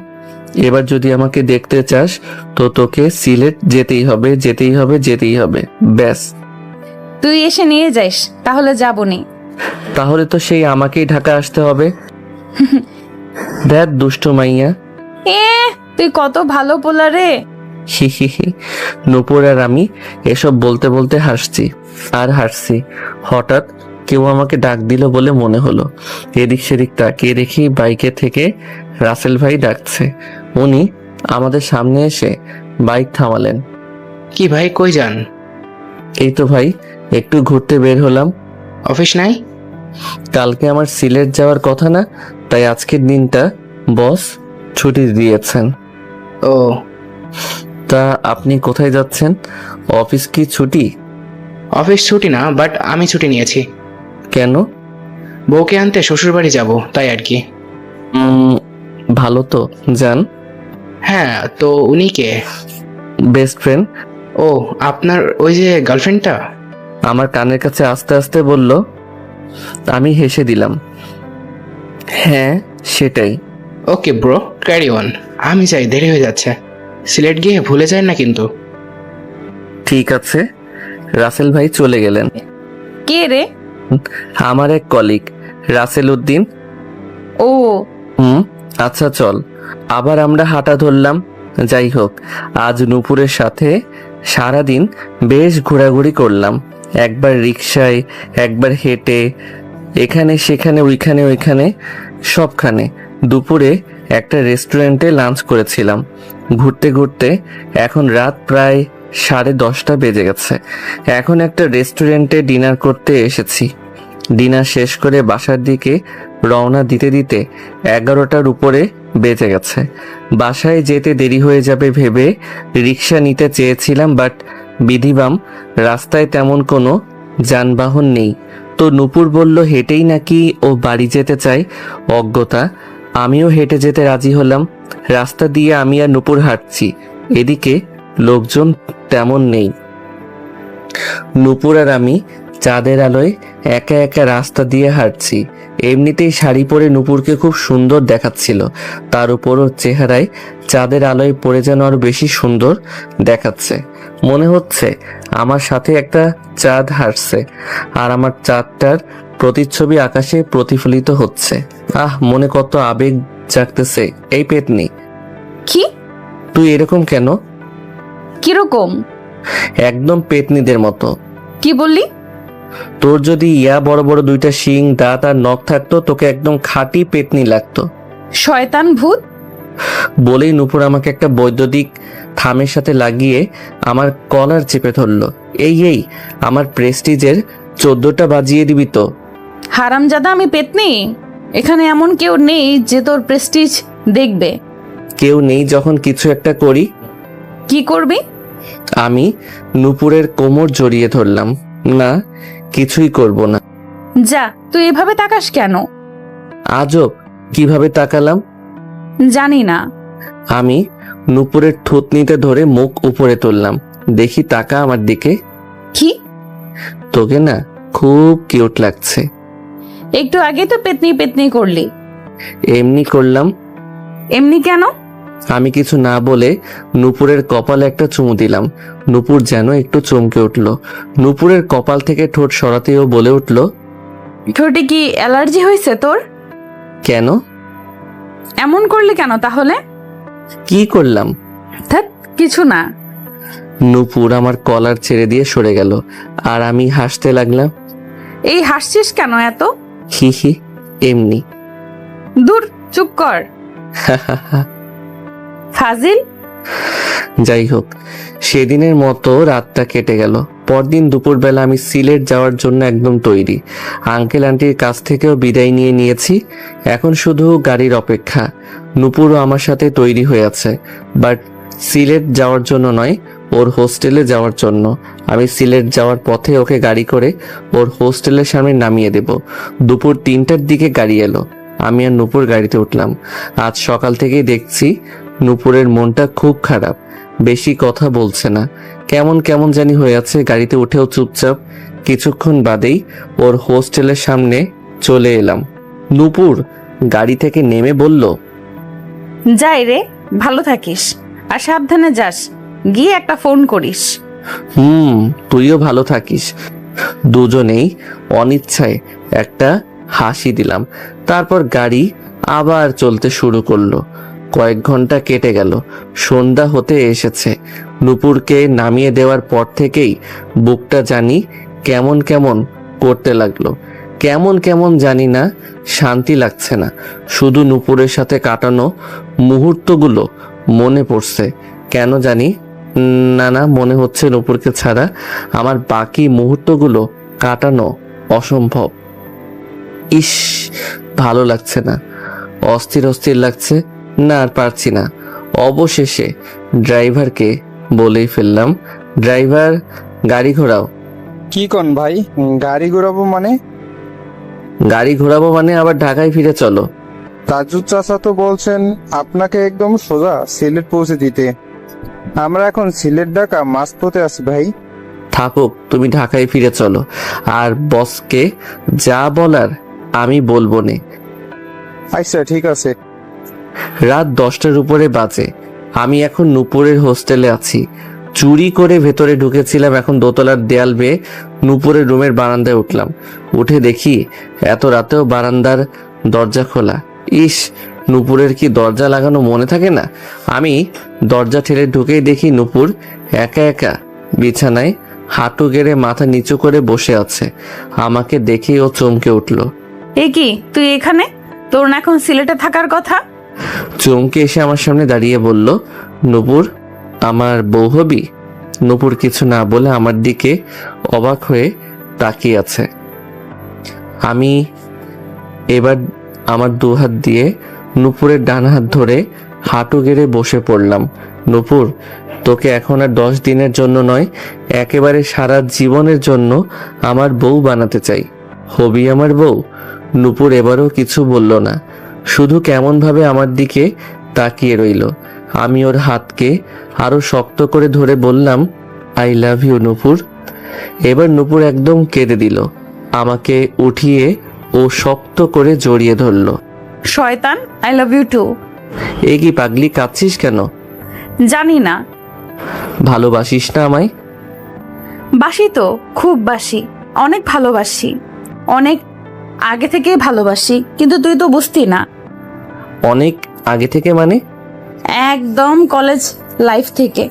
এবার যদি আমাকে দেখতে চাস তো তোকে সিলেট যেতেই হবে, যেতেই হবে, যেতেই হবে, ব্যাস। তুই এসে নিয়ে যাস, তাহলে যাবনি। তাহলে তো সেই আমাকেই ঢাকা আসতে হবে। দেখ দুষ্টু মাইয়া। তুই কত ভালো পোলা রে। হি হি হি। নূপুর আর আমি এসব বলতে বলতে হাসছি আর হাসছি। হঠাৎ কেউ আমাকে ডাক দিল বলে মনে হলো। এদিক সেদিক তাকিয়ে দেখি বাইকে থেকে রাসেল ভাই ডাকছে। উনি আমাদের সামনে এসে বাইক থামালেন। কি ভাই, কই যান? এই তো ভাই, একটু ঘুরতে বের হলাম। অফিস নাই? কালকে আমার সিলেট যাওয়ার কথা না, তাই আজকের দিনটা বস ছুটি দিয়েছেন। ও, তা আপনি কোথায় যাচ্ছেন? অফিস কি ছুটি? অফিস ছুটি না, বাট আমি ছুটি নিয়েছি। কেন? বউকে আনতে শ্বশুরবাড়ি যাব, তাই আর কি। উম, ভালো তো, যান। হ্যাঁ, তো উনি কে? Best friend. ও, আপনার ওই যে গার্লফ্রেন্ডটা? আমার কানের কাছে আস্তে আস্তে বলল। আমি হেসে দিলাম। হ্যাঁ, সেটাই। Okay bro, carry on. আমি যাই, দেরি হয়ে যাচ্ছে। সিলেট গিয়ে ভুলে যায় না কিন্তু। ঠিক আছে। রাসেল ভাই চলে গেলেন। কে রে? আমার এক কলিগ, রাসেল উদ্দিন। ও, আচ্ছা চল। আবার আমরা হাঁটা ধরলাম। যাই হোক, আজ নূপুরের সাথে সারাদিন বেশ ঘোরাঘুরি করলাম। একবার রিকশায়, একবার হেঁটে, এখানে সেখানে ওইখানে ওইখানে সবখানে। দুপুরে একটা রেস্টুরেন্টে লাঞ্চ করেছিলাম। ঘুরতে ঘুরতে এখন রাত প্রায় 10:30 বেজে গেছে। এখন একটা রেস্টুরেন্টে ডিনার করতে এসেছি। ডিনার শেষ করে বাসার দিকে রওনা দিতে দিতে 11টার উপরে বেজে গেছে। বাসায় যেতে দেরি হয়ে যাবে ভেবে রিক্সা নিতে চেয়েছিলাম, বাট বিধিবাম রাস্তায় তেমন কোনো যানবাহন নেই। তো নূপুর বলল হেঁটেই নাকি ও বাড়ি যেতে চায়। অজ্ঞতা, আমিও হেঁটে যেতে রাজি হলাম। রাস্তা দিয়ে আমি আর নূপুর হাঁটছি। এদিকে লোকজন তেমন নেই। নূপুর আর আমি চাঁদের আলোয় একা একা রাস্তা দিয়ে হাঁটছি। এমনিতেই শাড়ি পরে নূপুরকে খুব সুন্দর দেখাচ্ছিল। তার উপর ওর চেহারায় চাঁদের আলোয় পড়ে যেন আরো বেশি সুন্দর দেখাচ্ছে। মনে হচ্ছে আমার সাথে একটা চাঁদ হাঁটছে, আর আমার চাঁদটার প্রতিচ্ছবি আকাশে প্রতিফলিত হচ্ছে। মনে কত আবেগ জাগতেছে। এই পেতনি, কি? তুই এরকম কেন? কিরকম? একদম পেতনিদের মতো। কি বললি? তোর যদি ইয়া বড় বড় দুইটা শিং, দাঁত আর নখ থাকতো, তোকে একদম খাঁটি পেতনি লাগতো। শয়তান ভূত! বলেই নূপুর আমাকে একটা বৈদ্যুতিক থামের সাথে লাগিয়ে আমার কলার চেপে ধরলো। এই আমার প্রেস্টিজের 14টা বাজিয়ে দিবি তো? হারামজাদা, আমি পেতনি? এখানে এমন কেউ নেই যে তোর প্রেস্টিজ দেখবে। কেউ নেই যখন কিছু একটা করি। কি করবি? আমি নূপুরের কোমর জড়িয়ে ধরলাম। না, কিছুই করব না। যা, তুই এভাবে তাকাস কেন? আজব, কিভাবে তাকালাম? জানি না। আমি নূপুরের থুতনিতে ধরে মুখ উপরে তুললাম। দেখি, তাকা আমার দিকে। কি? তোকে না খুব কিউট লাগছে। একটু আগে তো পেতনি পেতনি করলি। এমনি করলাম। এমনি কেন? আমি কিছু না বলে নূপুরের কপালে একটা চুমু দিলাম। নূপুর যেন একটু চমকে উঠল। নূপুরের কপাল থেকে ঠোঁট সরাতেও বলে উঠল, ঠোঁটে কি অ্যালার্জি হয়েছে তোর? কেন? এমন করলি কেন তাহলে? কি করলাম? ধ্যাৎ, কিছু না। নূপুর আমার কলার ছেড়ে দিয়ে সরে গেল, আর আমি হাসতে লাগলাম। এই হাসছিস কেন এত? হি, এমনি। দূর, চুপ কর ফাজিল। যাই হোক, সেদিনের মতো রাতটা কেটে গেল। পরদিন দুপুরবেলা আমি সিলেট যাওয়ার জন্য একদম তৈরি। আঙ্কেল আন্টির কাছ থেকেও বিদায় নিয়ে নিয়েছি। এখন শুধু গাড়ির অপেক্ষা। নূপুরও আমার সাথে তৈরি হয়ে আছে, বাট সিলেট যাওয়ার জন্য নয়, ওর হোস্টেলে যাওয়ার জন্য। আমি সিলেট যাওয়ার পথে ওকে গাড়ি করে ওর হোস্টেলের সামনে নামিয়ে দেব। দুপুর 3টার দিকে গাড়ি এলো। আমি আর নূপুর গাড়িতে উঠলাম। আজ সকাল থেকেই দেখছি নূপুরের মনটা খুব খারাপ। বেশি কথা বলছে না, কেমন কেমন জানি হয়ে আছে। গাড়িতে উঠেও চুপচাপ। কিছুক্ষণ বাদেই ওর হোস্টেলের সামনে চলে এলাম। নূপুর গাড়ি থেকে নেমে বলল, যাই রে, ভালো থাকিস আর সাবধানে যাস। গিয়ে একটা ফোন করিস। তুইও ভালো থাকিস। দুজনেই অনিচ্ছায় একটা হাসি দিলাম। তারপর গাড়ি আবার চলতে শুরু করলো। কয়েক ঘন্টা কেটে গেল। সন্ধ্যা হতে এসেছে। নূপুরকে নামিয়ে দেওয়ার পর থেকেই বুকটা জানি কেমন কেমন করতে লাগলো। কেমন কেমন জানি না, শান্তি লাগছে না। শুধু নূপুরের সাথে কাটানো মুহূর্তগুলো মনে পড়ছে। কেন জানি না মনে হচ্ছে নূপুরকে ছাড়া আমার বাকি মুহূর্তগুলো কাটানো অসম্ভব। ইস, ভালো লাগছে না, অস্থির অস্থির লাগছে। না, আর পারছি না। অবশেষে ড্রাইভারকে বলেই ফেললাম, ড্রাইভার গাড়ি ঘোরাও। কি কন ভাই, গাড়ি ঘোরাবো মানে? গাড়ি ঘোরাবো মানে আবার ঢাকায় ফিরে চলো। তাজুদ চাচা তো বলছেন আপনাকে একদম সোজা সিলেট পৌঁছে দিতে। আমরা এখন সিলেট ঢাকা মাঝপথে আছি ভাই। থাকুক, তুমি ঢাকায় ফিরে চলো, আর বসকে যা বলার আমি বলবো নে। আচ্ছা ঠিক আছে। রাত 10টার উপরে বাজে। আমি এখন নূপুরের হোস্টেলে আছি। চুরি করে ভেতরে ঢুকেছিলাম, এখন দোতলার দেয়াল বেয়ে নূপুরের রুমের বারান্দায় উঠলাম। উঠে দেখি এত রাতেও বারান্দার দরজা খোলা। ইস, নূপুরের কি দরজা লাগানো মনে থাকে না? আমি দরজা ঠেলে ঢুকেই দেখি নূপুর একা একা বিছানায় হাঁটু গেড়ে মাথা নিচু করে বসে আছে। আমাকে দেখেই ও চমকে উঠলো। এ কি, তুই এখানে? তোর না এখন সিলেটে থাকার কথা? চমকে এসে আমার সামনে দাঁড়িয়ে বলল, নূপুর আমার বউ হবি? নূপুর কিছু না বলে আমার দিকে অবাক হয়ে তাকিয়ে আছে। আমি এবার আমার দুহাত দিয়ে নূপুরের ডান হাত ধরে হাঁটু গেড়ে বসে পড়লাম। নূপুর, তোকে এখন আর 10 দিনের জন্য নয়, একেবারে সারা জীবনের জন্য আমার বউ বানাতে চাই। হবি আমার বউ? নূপুর এবারও কিছু বলল না, শুধু কেমন ভাবে আমার দিকে তাকিয়ে রইল। আমি ওর হাতকে আরো শক্ত করে ধরে বললাম, আই লাভ ইউ নূপুর। এবার নূপুর একদম কেঁদে দিল। আমাকে উঠিয়ে ও শক্ত করে জড়িয়ে ধরলো। শয়তান, আই লাভ ইউ টু। এ কি পাগলি, কাঁদছিস কেন? জানি না। ভালোবাসিস না আমায়? বাসি তো, খুব বাসি, অনেক ভালোবাসি, অনেক আগে থেকেই ভালোবাসি, কিন্তু তুই তো বুঝতি না। অনেক আগে থেকে মানে? একদম কলেজ লাইফ থেকে।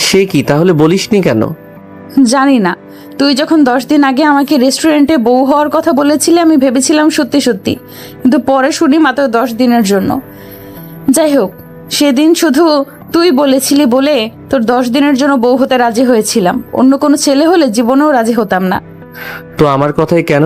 সে কি, তাহলে বলিসনি কেন? জানি না, তুই যখন 10 দিন আগে আমাকে রেস্টুরেন্টে বউ হওয়ার কথা বলেছিলি, আমি ভেবেছিলাম সত্যি সত্যি, কিন্তু পরে শুনি মাত্র 10 দিনের জন্য। যাই হোক, সেদিন শুধু তুই বলেছিলি বলে তোর 10 দিনের জন্য বউ হতে রাজি হয়েছিলাম। অন্য কোনো ছেলে হলে জীবনেও রাজি হতাম না। তো আমার কথাই কেন